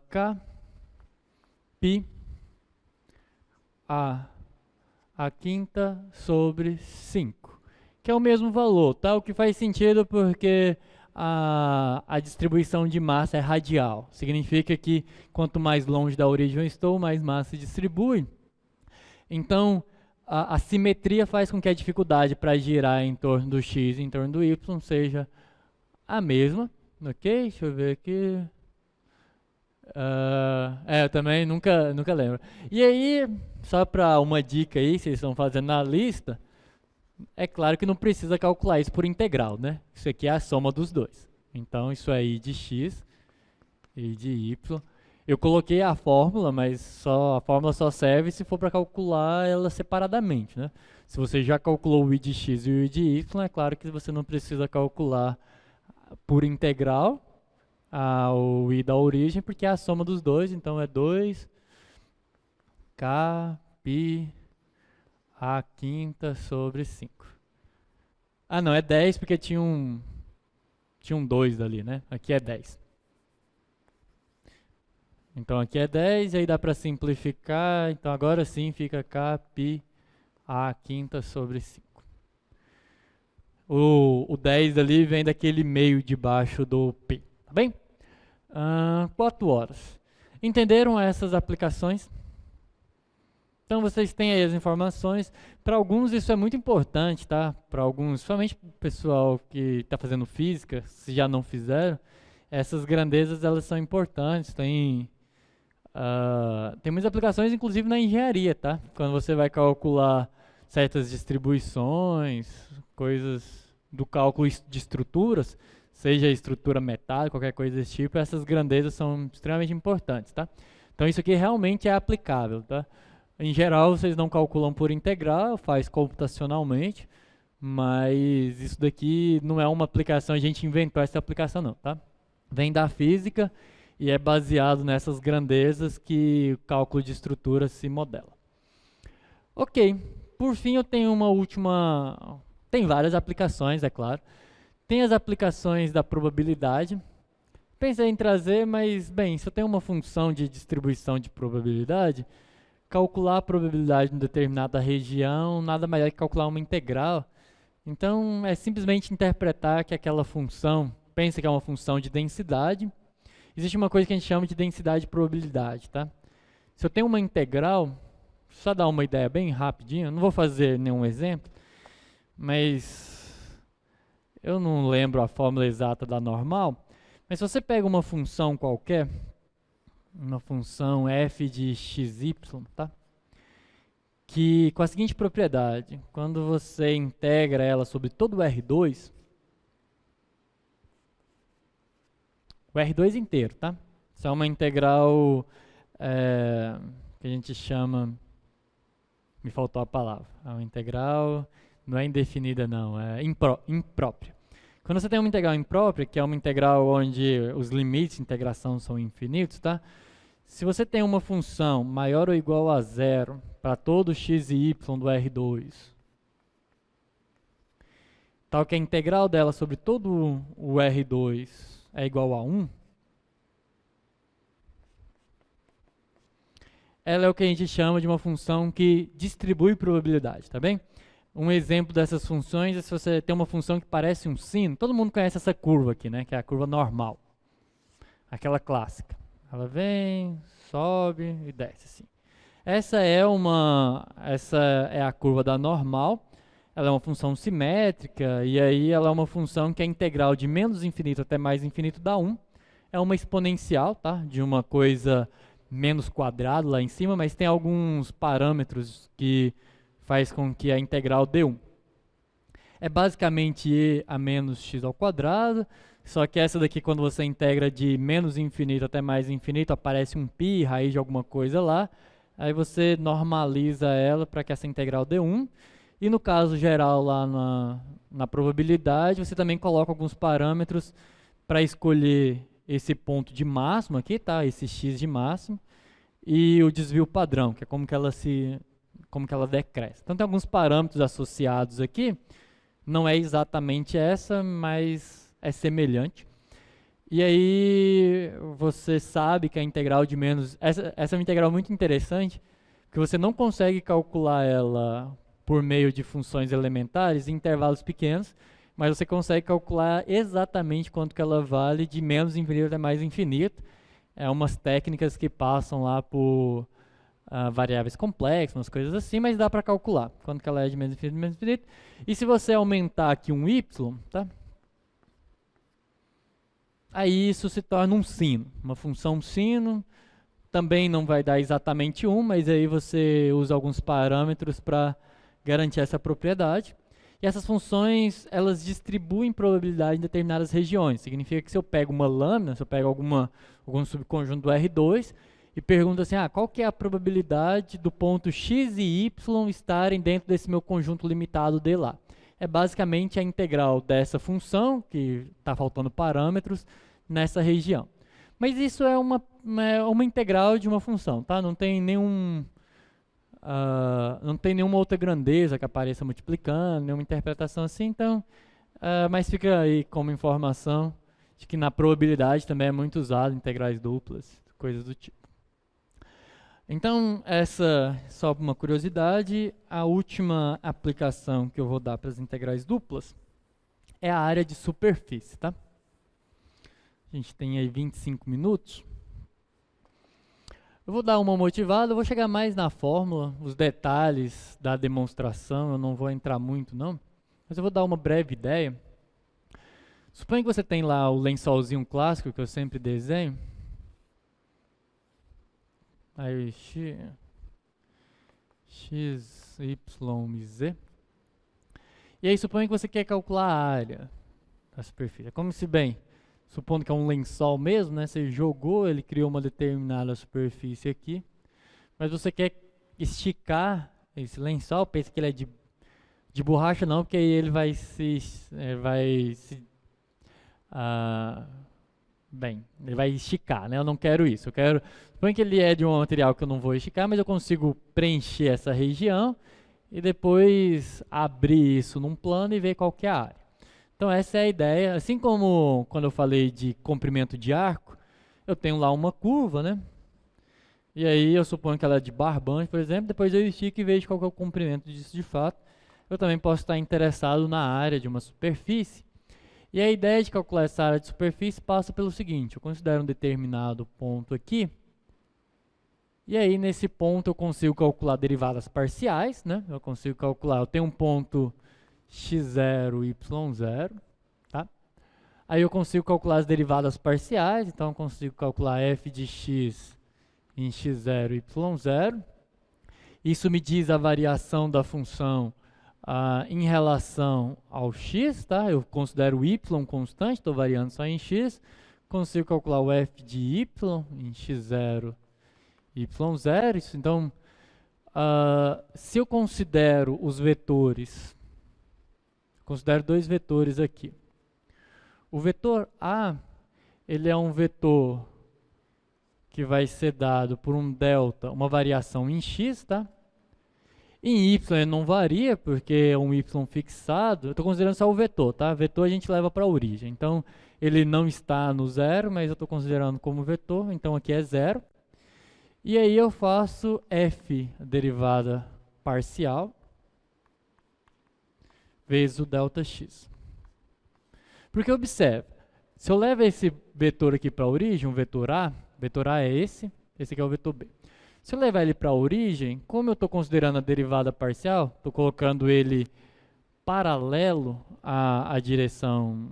K, π, A quinta sobre 5, que é o mesmo valor, tá? O que faz sentido porque a distribuição de massa é radial. Significa que quanto mais longe da origem eu estou, mais massa se distribui. Então, a simetria faz com que a dificuldade para girar em torno do x e em torno do y seja a mesma. Ok? Deixa eu ver aqui. Eu também nunca lembro. E aí, só para uma dica aí, vocês estão fazendo na lista, é claro que não precisa calcular isso por integral, né? Isso aqui é a soma dos dois. Então, isso aí de x e de y. Eu coloquei a fórmula, mas a fórmula só serve se for para calcular ela separadamente, né? Se você já calculou o i de x e o i de y, é claro que você não precisa calcular por integral o i da origem, porque é a soma dos dois, então é 2 K, π, A quinta sobre 5. Ah, não, é 10 porque tinha um 2 ali, né? Aqui é 10. Então aqui é 10 e aí dá para simplificar. Então agora sim fica K pi A quinta sobre 5. O 10 ali vem daquele meio debaixo do P, tá bem? 4 horas. Entenderam essas aplicações? Então vocês têm aí as informações. Para alguns isso é muito importante, tá? Para alguns, somente o pessoal que está fazendo física, se já não fizeram, essas grandezas elas são importantes. Tem muitas aplicações, inclusive na engenharia, tá? Quando você vai calcular certas distribuições, coisas do cálculo de estruturas, seja estrutura metálica, qualquer coisa desse tipo, essas grandezas são extremamente importantes, tá? Então isso aqui realmente é aplicável, tá? Em geral, vocês não calculam por integral, faz computacionalmente, mas isso daqui não é uma aplicação, a gente inventou essa aplicação não, tá? Vem da física e é baseado nessas grandezas que o cálculo de estrutura se modela. Ok, por fim eu tenho uma última... Tem várias aplicações, é claro. Tem as aplicações da probabilidade. Pensei em trazer, mas, bem, se eu tenho uma função de distribuição de probabilidade, calcular a probabilidade em determinada região nada melhor que calcular uma integral. Então, é simplesmente interpretar que aquela função, pensa que é uma função de densidade. Existe uma coisa que a gente chama de densidade de probabilidade, tá? Se eu tenho uma integral, só dar uma ideia bem rapidinho, não vou fazer nenhum exemplo, mas eu não lembro a fórmula exata da normal, mas se você pega uma função qualquer, uma função f de xy, tá? Que com a seguinte propriedade, quando você integra ela sobre todo o R2, o R2 inteiro, tá? Isso é uma integral que a gente chama, me faltou a palavra, é uma integral, não é indefinida não, é imprópria. Quando você tem uma integral imprópria, que é uma integral onde os limites de integração são infinitos, tá? Se você tem uma função maior ou igual a zero para todo x e y do R2, tal que a integral dela sobre todo o R2 é igual a 1, ela é o que a gente chama de uma função que distribui probabilidade, tá bem? Um exemplo dessas funções é se você tem uma função que parece um sino. Todo mundo conhece essa curva aqui, né? Que é a curva normal. Aquela clássica. Ela vem, sobe e desce assim. Essa é a curva da normal. Ela é uma função simétrica e aí ela é uma função que a integral de menos infinito até mais infinito dá 1. É uma exponencial, tá? De uma coisa menos quadrado lá em cima, mas tem alguns parâmetros que faz com que a integral dê 1. É basicamente e a menos x ao quadrado, só que essa daqui, quando você integra de menos infinito até mais infinito, aparece um π, raiz de alguma coisa lá, aí você normaliza ela para que essa integral dê 1, e no caso geral lá na probabilidade, você também coloca alguns parâmetros para escolher esse ponto de máximo aqui, tá? Esse x de máximo, e o desvio padrão, que é como que ela decresce. Então tem alguns parâmetros associados aqui, não é exatamente essa, mas é semelhante. E aí você sabe que a integral de menos... Essa é uma integral muito interessante, porque você não consegue calcular ela por meio de funções elementares em intervalos pequenos, mas você consegue calcular exatamente quanto que ela vale de menos infinito até mais infinito. É umas técnicas que passam lá por variáveis complexas, umas coisas assim, mas dá para calcular quanto que ela é de menos infinito a menos infinito. E se você aumentar aqui um y, tá? Aí isso se torna um sino, uma função sino. Também não vai dar exatamente 1, mas aí você usa alguns parâmetros para garantir essa propriedade. E essas funções, elas distribuem probabilidade em determinadas regiões. Significa que se eu pego uma lâmina, se eu pego algum subconjunto do R2 e pergunto assim, qual que é a probabilidade do ponto x e y estarem dentro desse meu conjunto limitado de lá? É basicamente a integral dessa função, que está faltando parâmetros, nessa região. Mas isso é uma integral de uma função, tá? Não tem nenhum Não tem nenhuma outra grandeza que apareça multiplicando, nenhuma interpretação assim, então, mas fica aí como informação de que na probabilidade também é muito usado integrais duplas, coisas do tipo. Então, essa só uma curiosidade, a última aplicação que eu vou dar para as integrais duplas é a área de superfície, tá? A gente tem aí 25 minutos. Eu vou dar uma motivada, eu vou chegar mais na fórmula, os detalhes da demonstração, eu não vou entrar muito não, mas eu vou dar uma breve ideia. Suponha que você tem lá o lençolzinho clássico que eu sempre desenho. Aí x, y e z. E aí suponha que você quer calcular a área da superfície. É como se, bem, supondo que é um lençol mesmo, né? Você jogou, ele criou uma determinada superfície aqui, mas você quer esticar esse lençol, pensa que ele é de borracha não, porque aí ele vai ele vai esticar, né? Eu não quero isso. Eu quero, suponho que ele é de um material que eu não vou esticar, mas eu consigo preencher essa região e depois abrir isso num plano e ver qual que é a área. Então essa é a ideia. Assim como quando eu falei de comprimento de arco, eu tenho lá uma curva, né? E aí eu suponho que ela é de barbante, por exemplo, depois eu estico e vejo qual que é o comprimento disso de fato. Eu também posso estar interessado na área de uma superfície. E a ideia de calcular essa área de superfície passa pelo seguinte: eu considero um determinado ponto aqui, e aí nesse ponto eu consigo calcular derivadas parciais, né? Eu tenho um ponto x0, y0, tá? Aí eu consigo calcular as derivadas parciais, então eu consigo calcular f de x em x0, y0. Isso me diz a variação da função em relação ao x, tá? Eu considero o y constante, estou variando só em x. Consigo calcular o f de y em x0, y0. Então, se eu considero os vetores, considero dois vetores aqui. O vetor A, ele é um vetor que vai ser dado por um delta, uma variação em x, tá? Em y ele não varia, porque é um y fixado. Eu estou considerando só o vetor, tá? Vetor a gente leva para a origem. Então, ele não está no zero, mas eu estou considerando como vetor. Então, aqui é zero. E aí eu faço f, derivada parcial, vezes o delta x. Porque observe, se eu levo esse vetor aqui para a origem, o vetor A é esse aqui é o vetor B. Se eu levar ele para a origem, como eu estou considerando a derivada parcial, estou colocando ele paralelo à direção,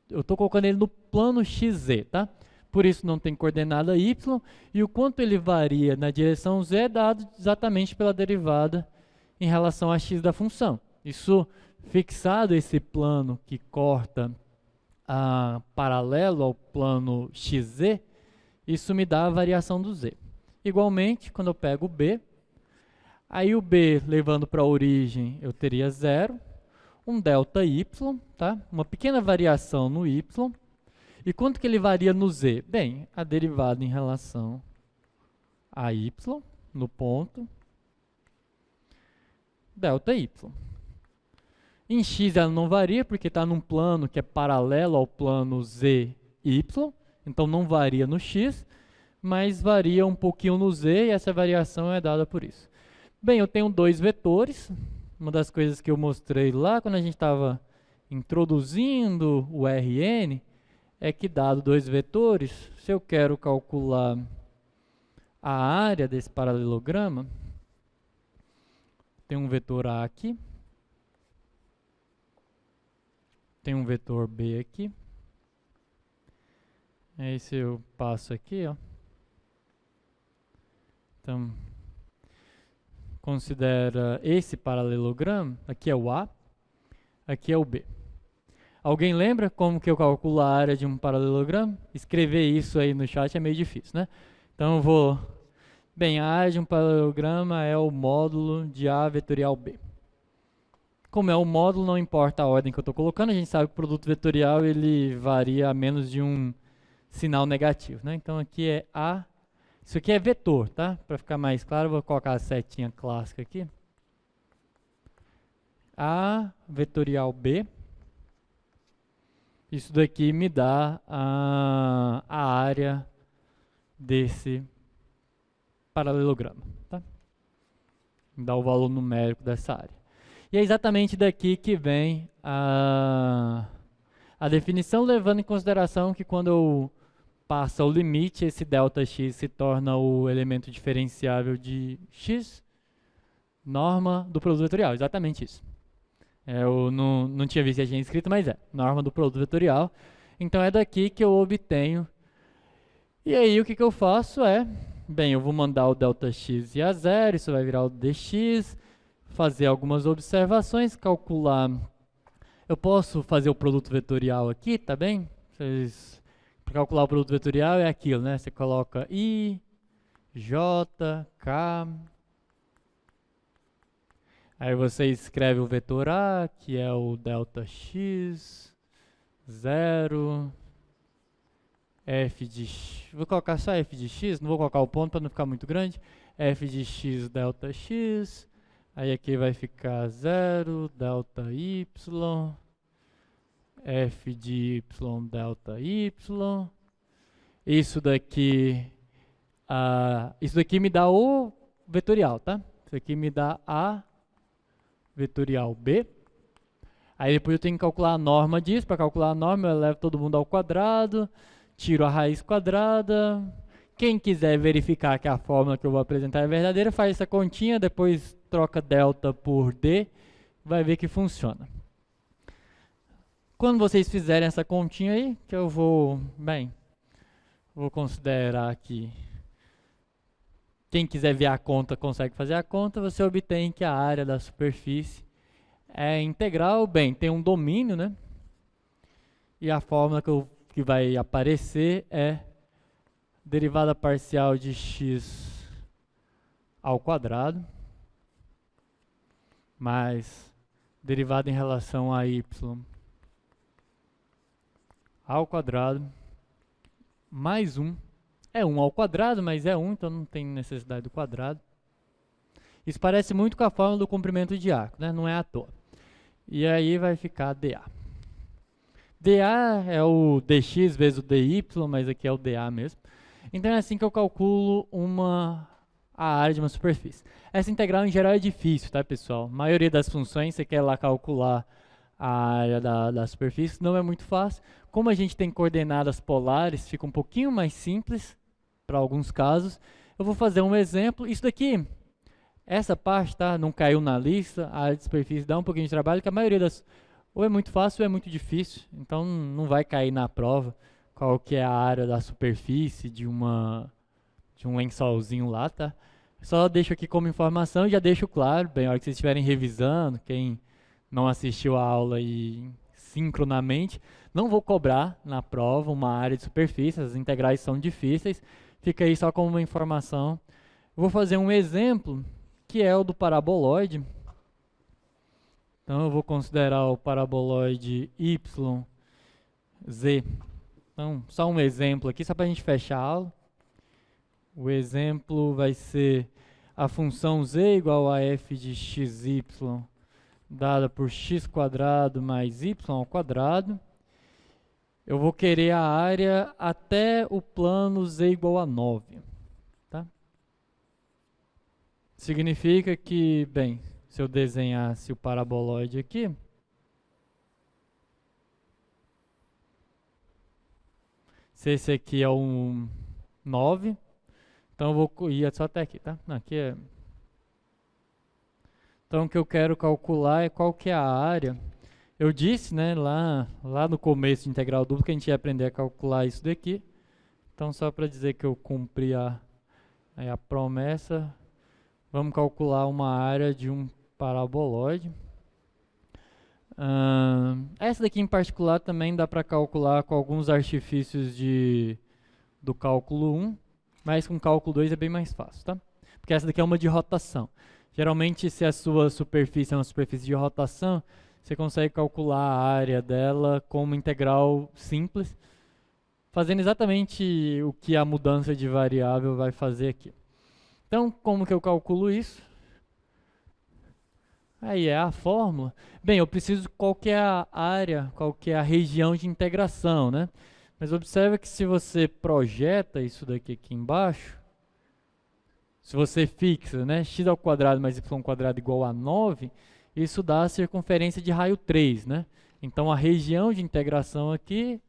eu estou colocando ele no plano xz, tá? Por isso não tem coordenada y, e o quanto ele varia na direção z é dado exatamente pela derivada em relação a x da função. Isso fixado esse plano que corta paralelo ao plano xz, isso me dá a variação do z. Igualmente, quando eu pego o b, aí o b levando para a origem eu teria zero, um delta y, tá? Uma pequena variação no y. E quanto que ele varia no z? Bem, a derivada em relação a y no ponto delta y. Em x ela não varia porque está num plano que é paralelo ao plano z, y, então não varia no x, mas varia um pouquinho no z e essa variação é dada por isso. Bem, eu tenho dois vetores, uma das coisas que eu mostrei lá quando a gente estava introduzindo o Rn, é que dado dois vetores, se eu quero calcular a área desse paralelograma, tem um vetor A aqui, tem um vetor B aqui, aí se eu passo aqui, ó, então, considera esse paralelogramo, aqui é o A, aqui é o B. Alguém lembra como que eu calculo a área de um paralelogramo? Escrever isso aí no chat é meio difícil, né? Então eu vou... Bem, a área de um paralelograma é o módulo de A vetorial B. Como é o módulo, não importa a ordem que eu estou colocando, a gente sabe que o produto vetorial ele varia a menos de um sinal negativo, né? Então aqui é A Isso aqui é vetor, tá? Para ficar mais claro, eu vou colocar a setinha clássica aqui. A vetorial B. Isso daqui me dá a área desse paralelograma, tá? Me dá o valor numérico dessa área. E é exatamente daqui que vem a definição, levando em consideração que quando eu passo o limite, esse ΔX se torna o elemento diferenciável de x, norma do produto vetorial, exatamente isso. Eu não tinha visto que tinha escrito, mas é, norma do produto vetorial. Então é daqui que eu obtenho. E aí o que eu faço é, bem, eu vou mandar o ΔX ir a zero, isso vai virar o dx, fazer algumas observações, calcular. Eu posso fazer o produto vetorial aqui, tá bem? Para calcular o produto vetorial é aquilo, né? Você coloca I, J, K. Aí você escreve o vetor A, que é o ΔX, 0, f de x. Vou colocar só f de x, não vou colocar o ponto para não ficar muito grande. F de x, ΔX. Aí aqui vai ficar 0, ΔY. F de y, ΔY. Isso daqui me dá o vetorial, tá? Isso aqui me dá a vetorial B. Aí depois eu tenho que calcular a norma disso. Para calcular a norma, eu levo todo mundo ao quadrado, tiro a raiz quadrada. Quem quiser verificar que a fórmula que eu vou apresentar é verdadeira, faz essa continha, depois troca delta por D, vai ver que funciona. Quando vocês fizerem essa continha aí, que eu vou considerar aqui, quem quiser ver a conta consegue fazer a conta, você obtém que a área da superfície é integral. Bem, tem um domínio, né? E a fórmula que vai aparecer é derivada parcial de x ao quadrado mais derivada em relação a y ao quadrado mais 1. É 1 ao quadrado, mas é 1, então não tem necessidade do quadrado. Isso parece muito com a fórmula do comprimento de arco, né? Não é à toa. E aí vai ficar dA. dA é o dx vezes o dy, mas aqui é o dA mesmo. Então é assim que eu calculo a área de uma superfície. Essa integral em geral é difícil, tá, pessoal? A maioria das funções, você quer lá calcular a área da superfície, não é muito fácil. Como a gente tem coordenadas polares, fica um pouquinho mais simples para alguns casos. Eu vou fazer um exemplo. Isso daqui, essa parte, tá, não caiu na lista. A área de superfície dá um pouquinho de trabalho, que a maioria das ou é muito fácil ou é muito difícil. Então não vai cair na prova qual que é a área da superfície de um lençolzinho lá, tá? Só deixo aqui como informação e já deixo claro, bem, a hora que vocês estiverem revisando, quem não assistiu a aula e sincronamente, não vou cobrar na prova uma área de superfície, as integrais são difíceis, fica aí só como uma informação. Vou fazer um exemplo, que é o do paraboloide. Então eu vou considerar o paraboloide YZ. Então, só um exemplo aqui, só para a gente fechar a aula. O exemplo vai ser a função z igual a f de xy dada por x quadrado mais y ao quadrado. Eu vou querer a área até o plano z igual a 9. Tá? Significa que, bem, se eu desenhasse o paraboloide aqui, se esse aqui é um 9, então eu vou ir só até aqui, tá? Aqui é. Então o que eu quero calcular é qual que é a área. Eu disse, né, lá no começo de integral dupla que a gente ia aprender a calcular isso daqui. Então só para dizer que eu cumpri a promessa, vamos calcular uma área de um paraboloide. Essa daqui em particular também dá para calcular com alguns artifícios do cálculo 1, mas com cálculo 2 é bem mais fácil, tá? Porque essa daqui é uma de rotação. Geralmente, se a sua superfície é uma superfície de rotação, você consegue calcular a área dela com uma integral simples. fazendo exatamente o que a mudança de variável vai fazer aqui. Então, como que eu calculo isso? Aí é a fórmula. Bem, eu preciso qual que é a área, qual que é a região de integração, né? Mas observa que se você projeta isso daqui aqui embaixo, se você fixa, né, x ao quadrado mais y ao quadrado igual a 9, isso dá a circunferência de raio 3, né? Então a região de integração aqui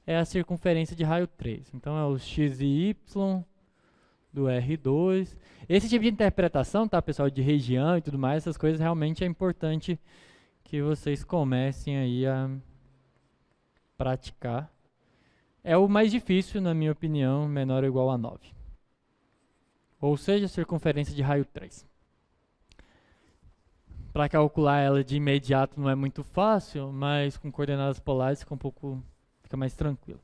é a circunferência de raio 3. Então é o x e y do R2. Esse tipo de interpretação, tá, pessoal, de região e tudo mais, essas coisas realmente é importante que vocês comecem aí a praticar. É o mais difícil, na minha opinião, menor ou igual a 9. Ou seja, circunferência de raio 3. Para calcular ela de imediato não é muito fácil, mas com coordenadas polares fica mais tranquilo.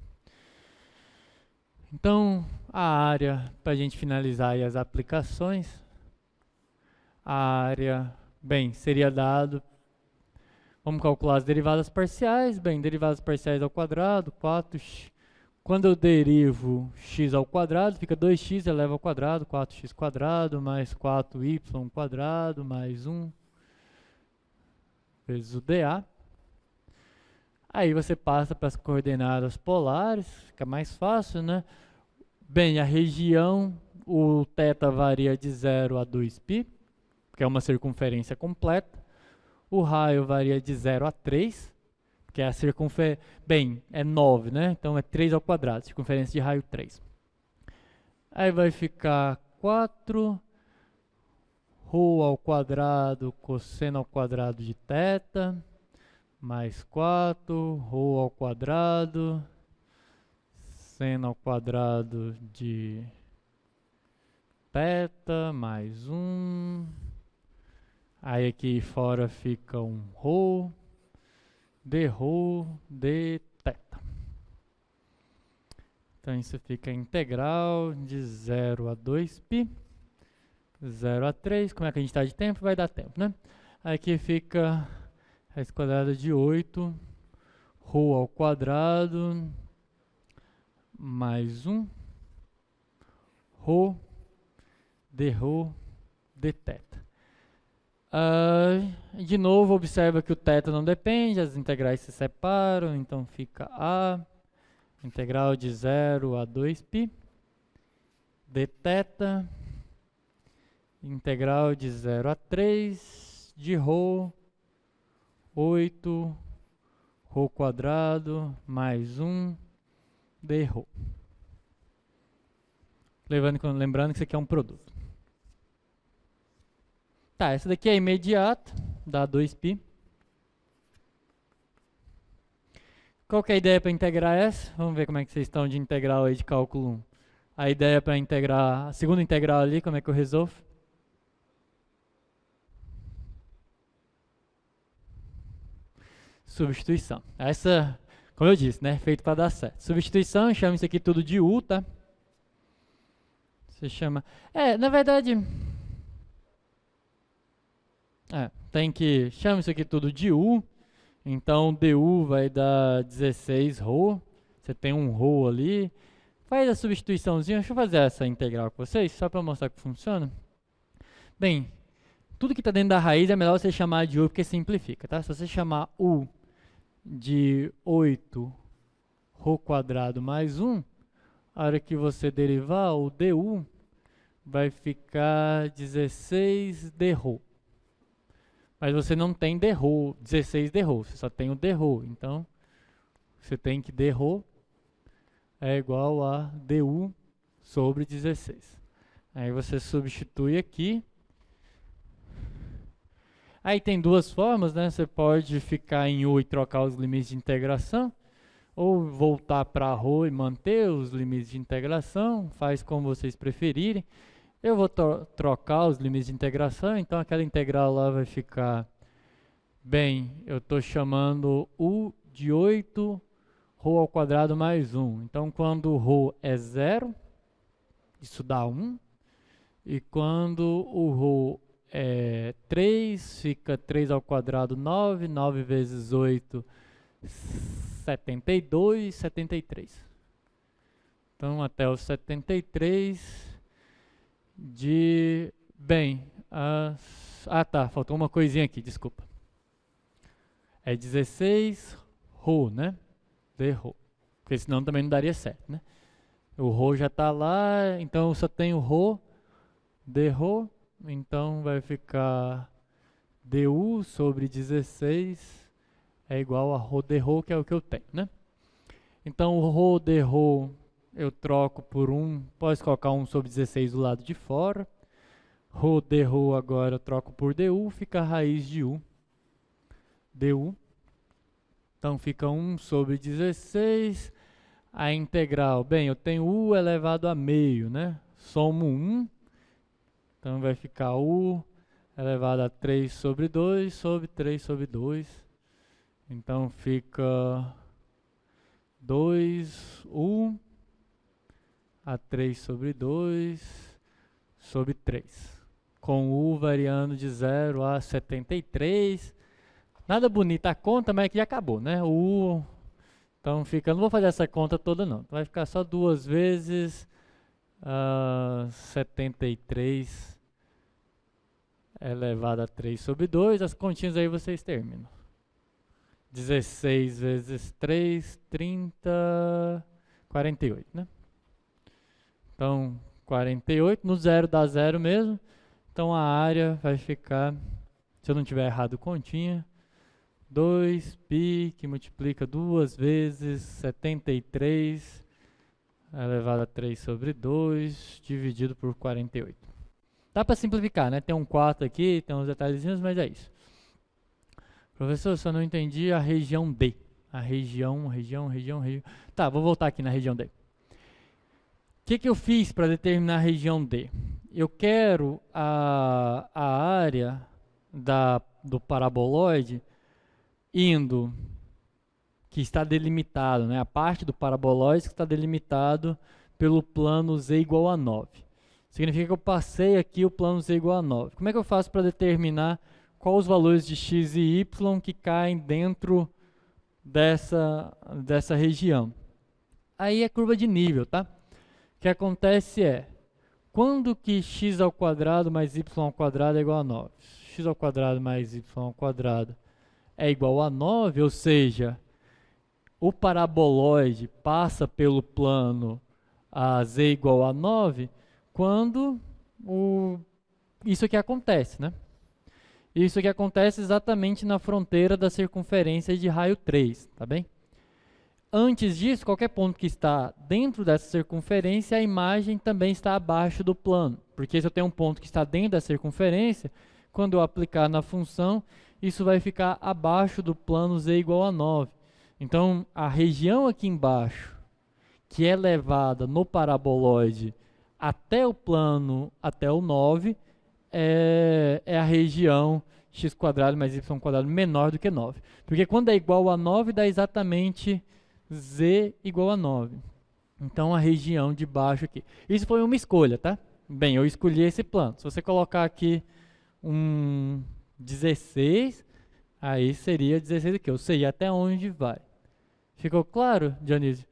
Então, a área, para a gente finalizar aí as aplicações, a área, bem, seria dado, vamos calcular as derivadas parciais, bem, derivadas parciais ao quadrado, 4x, quando eu derivo x ao quadrado, fica 2x eleva ao quadrado, 4x quadrado, mais 4y quadrado, mais 1, vezes o dA. Aí você passa para as coordenadas polares, fica mais fácil, né? Bem, a região, o θ varia de 0 a 2π, que é uma circunferência completa. O raio varia de 0 a 3, que é a circunferência, bem, é 9, né? Então é 3 ao quadrado, circunferência de raio 3. Aí vai ficar 4 ρ ao quadrado cosseno ao quadrado de θ, mais 4 ρ ao quadrado seno ao quadrado de θ, mais 1. Aí aqui fora fica um ρ de θ. Então isso fica integral de 0 a 2π, 0 a 3. Como é que a gente está de tempo? Vai dar tempo, né? Aqui fica raiz quadrada de 8, ρ ao quadrado, mais 1, ρ de θ. De novo, observa que o θ não depende, as integrais se separam, então fica a integral de 0 a 2π dθ, integral de 0 a 3 de ρ, 8 ρ quadrado mais 1 de ρ. Lembrando que isso aqui é um produto. Tá, essa daqui é imediata, dá 2π. Qual que é a ideia para integrar essa? Vamos ver como é que vocês estão de integral aí de cálculo 1. A ideia para integrar a segunda integral ali, como é que eu resolvo? Substituição. Essa, como eu disse, né, feito para dar certo. Substituição, chama isso aqui tudo de U, tá? Você chama... na verdade... chama isso aqui tudo de U. Então, du vai dar 16 ρ. Você tem um ρ ali. Faz a substituiçãozinha. Deixa eu fazer essa integral com vocês, só para mostrar que funciona. Bem, tudo que está dentro da raiz é melhor você chamar de U, porque simplifica, tá? Se você chamar U de 8 ρ quadrado mais 1, a hora que você derivar, o du vai ficar 16 dρ. Mas você não tem dρ, 16 dρ, você só tem o dρ. Então, você tem que dρ é igual a du sobre 16. Aí você substitui aqui. Aí tem duas formas, né? Você pode ficar em U e trocar os limites de integração, ou voltar para ρ e manter os limites de integração, faz como vocês preferirem. Eu vou trocar os limites de integração, então aquela integral lá vai ficar, bem, eu estou chamando U de 8 ρ ao quadrado mais 1. Então, quando ρ é 0, isso dá 1. E quando o ρ é 3, fica 3 ao quadrado 9, 9 vezes 8, 72, 73. Então, até o 73 de... Bem, tá, faltou uma coisinha aqui, desculpa. É 16 ρ, né? De ρ. Porque senão também não daria certo, né? O ρ já está lá, então eu só tenho ρ, de ρ, então vai ficar du sobre 16 é igual a ρ de ρ, que é o que eu tenho, né? Então o ρ de ρ eu troco por 1, pode colocar 1 sobre 16 do lado de fora. Ρ de ρ agora eu troco por du, fica a raiz de u, du. Então fica 1 sobre 16, a integral, bem, eu tenho u elevado a meio, né? Somo 1, então vai ficar u elevado a 3 sobre 2 sobre 3 sobre 2. Então fica 2u a 3 sobre 2 sobre 3. Com u variando de 0 a 73. Nada bonita a conta, mas aqui já acabou, né? U, então fica, não vou fazer essa conta toda não. Vai ficar só 2 vezes 73 elevado a 3 sobre 2. As continhas aí vocês terminam. 16 vezes 3, 30, 48, né? Então, 48, no zero dá zero mesmo. Então a área vai ficar, se eu não tiver errado continha, 2π que multiplica 2 vezes 73 elevado a 3 sobre 2 dividido por 48. Dá para simplificar, né? Tem um 4 aqui, tem uns detalhezinhos, mas é isso. Professor, só não entendi a região D. A região. Tá, vou voltar aqui na região D. O que eu fiz para determinar a região D? Eu quero a área do paraboloide indo, que está delimitado, né? A parte do paraboloide que está delimitado pelo plano z igual a 9. Significa que eu passei aqui o plano z igual a 9. Como é que eu faço para determinar quais os valores de x e y que caem dentro dessa região? Aí é curva de nível, tá? O que acontece é, quando que x ao quadrado mais y ao quadrado é igual a 9? X ao quadrado mais y ao quadrado é igual a 9, ou seja, o paraboloide passa pelo plano a z igual a 9, quando isso aqui acontece, né? Isso aqui acontece exatamente na fronteira da circunferência de raio 3, tá bem? Antes disso, qualquer ponto que está dentro dessa circunferência, a imagem também está abaixo do plano. Porque se eu tenho um ponto que está dentro da circunferência, quando eu aplicar na função, isso vai ficar abaixo do plano z igual a 9. Então, a região aqui embaixo, que é levada no paraboloide até o plano, até o 9, é a região x² mais y² menor do que 9. Porque quando é igual a 9, dá exatamente z igual a 9. Então, a região de baixo aqui. Isso foi uma escolha, tá? Bem, eu escolhi esse plano. Se você colocar aqui um 16, aí seria 16 aqui. Eu sei até onde vai. Ficou claro, Dionísio?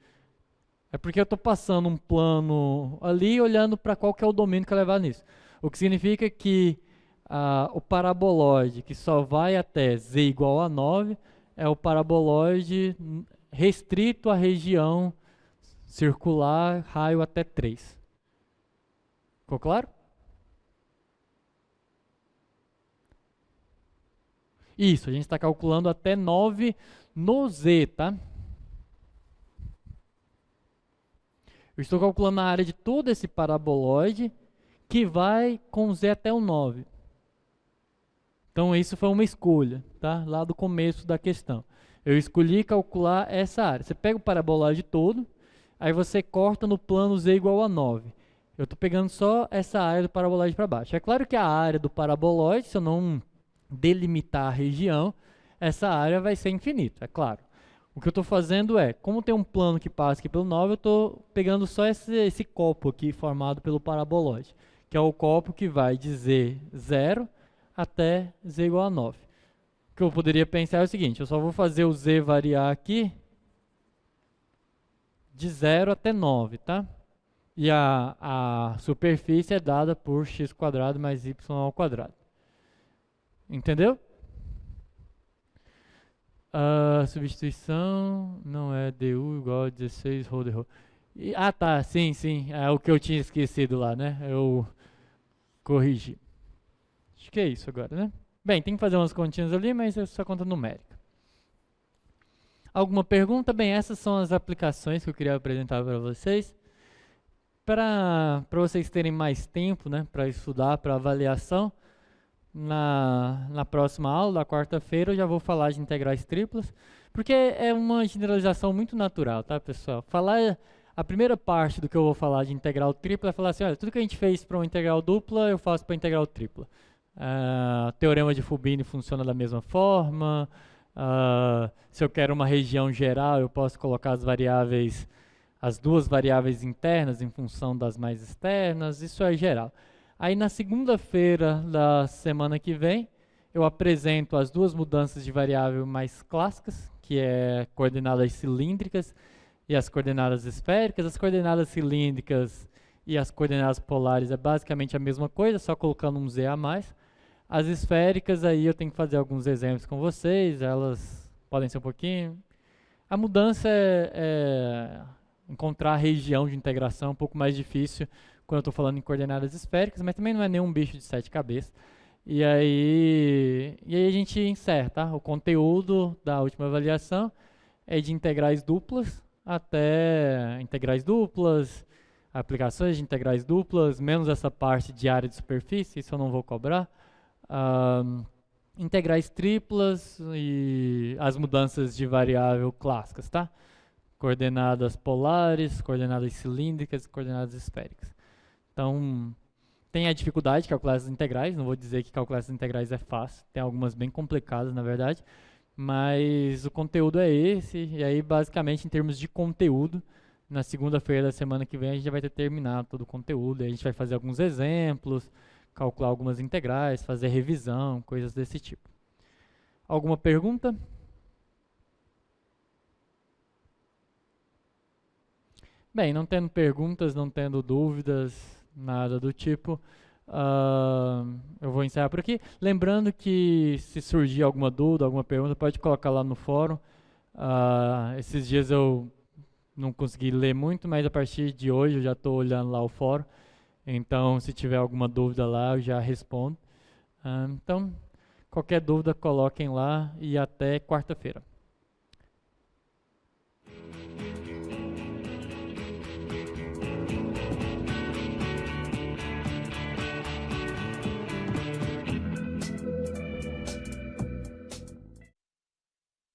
É porque eu estou passando um plano ali olhando para qual que é o domínio que vai levar nisso. O que significa que o paraboloide que só vai até z igual a 9 é o paraboloide restrito à região circular raio até 3. Ficou claro? Isso, a gente está calculando até 9 no z, tá? Eu estou calculando a área de todo esse paraboloide que vai com z até o 9. Então isso foi uma escolha, tá? Lá do começo da questão. Eu escolhi calcular essa área. Você pega o paraboloide todo, aí você corta no plano z igual a 9. Eu estou pegando só essa área do paraboloide para baixo. É claro que a área do paraboloide, se eu não delimitar a região, essa área vai ser infinita, é claro. O que eu estou fazendo é, como tem um plano que passa aqui pelo 9, eu estou pegando só esse copo aqui formado pelo paraboloide, que é o copo que vai de z0 até z igual a 9. O que eu poderia pensar é o seguinte, eu só vou fazer o z variar aqui de 0 até 9, tá? E a superfície é dada por x² mais y². Entendeu? A substituição não é du igual a 16 rho de rho. Tá, sim, é o que eu tinha esquecido lá, né? Eu corrigi. Acho que é isso agora, né? Bem, tem que fazer umas continhas ali, mas é só conta numérica. Alguma pergunta? Bem, essas são as aplicações que eu queria apresentar para vocês. Para vocês terem mais tempo, né, para estudar, para avaliação, na próxima aula, da quarta-feira, eu já vou falar de integrais triplas, porque é uma generalização muito natural, tá, pessoal? A primeira parte do que eu vou falar de integral tripla é falar assim, olha, tudo que a gente fez para uma integral dupla, eu faço para integral tripla. Teorema de Fubini funciona da mesma forma. Se eu quero uma região geral, eu posso colocar as duas variáveis internas em função das mais externas, isso é geral. Aí na segunda-feira da semana que vem, eu apresento as duas mudanças de variável mais clássicas, que é coordenadas cilíndricas e as coordenadas esféricas. As coordenadas cilíndricas e as coordenadas polares é basicamente a mesma coisa, só colocando um z a mais. As esféricas, aí eu tenho que fazer alguns exemplos com vocês, elas podem ser um pouquinho... A mudança é encontrar a região de integração um pouco mais difícil quando eu estou falando em coordenadas esféricas, mas também não é nenhum bicho de 7 cabeças. E aí a gente encerra, tá? O conteúdo da última avaliação é de integrais duplas até integrais duplas, aplicações de integrais duplas, menos essa parte de área de superfície, isso eu não vou cobrar. Integrais triplas e as mudanças de variável clássicas, tá? Coordenadas polares, coordenadas cilíndricas e coordenadas esféricas. Então, tem a dificuldade de calcular essas integrais, não vou dizer que calcular essas integrais é fácil, tem algumas bem complicadas, na verdade, mas o conteúdo é esse, e aí, basicamente, em termos de conteúdo, na segunda-feira da semana que vem, a gente já vai ter terminado todo o conteúdo, e a gente vai fazer alguns exemplos, calcular algumas integrais, fazer revisão, coisas desse tipo. Alguma pergunta? Bem, não tendo perguntas, não tendo dúvidas, nada do tipo, eu vou encerrar por aqui. Lembrando que se surgir alguma dúvida, alguma pergunta, pode colocar lá no fórum. Esses dias eu não consegui ler muito, mas a partir de hoje eu já estou olhando lá o fórum. Então, se tiver alguma dúvida lá, eu já respondo. Então, qualquer dúvida, coloquem lá e até quarta-feira.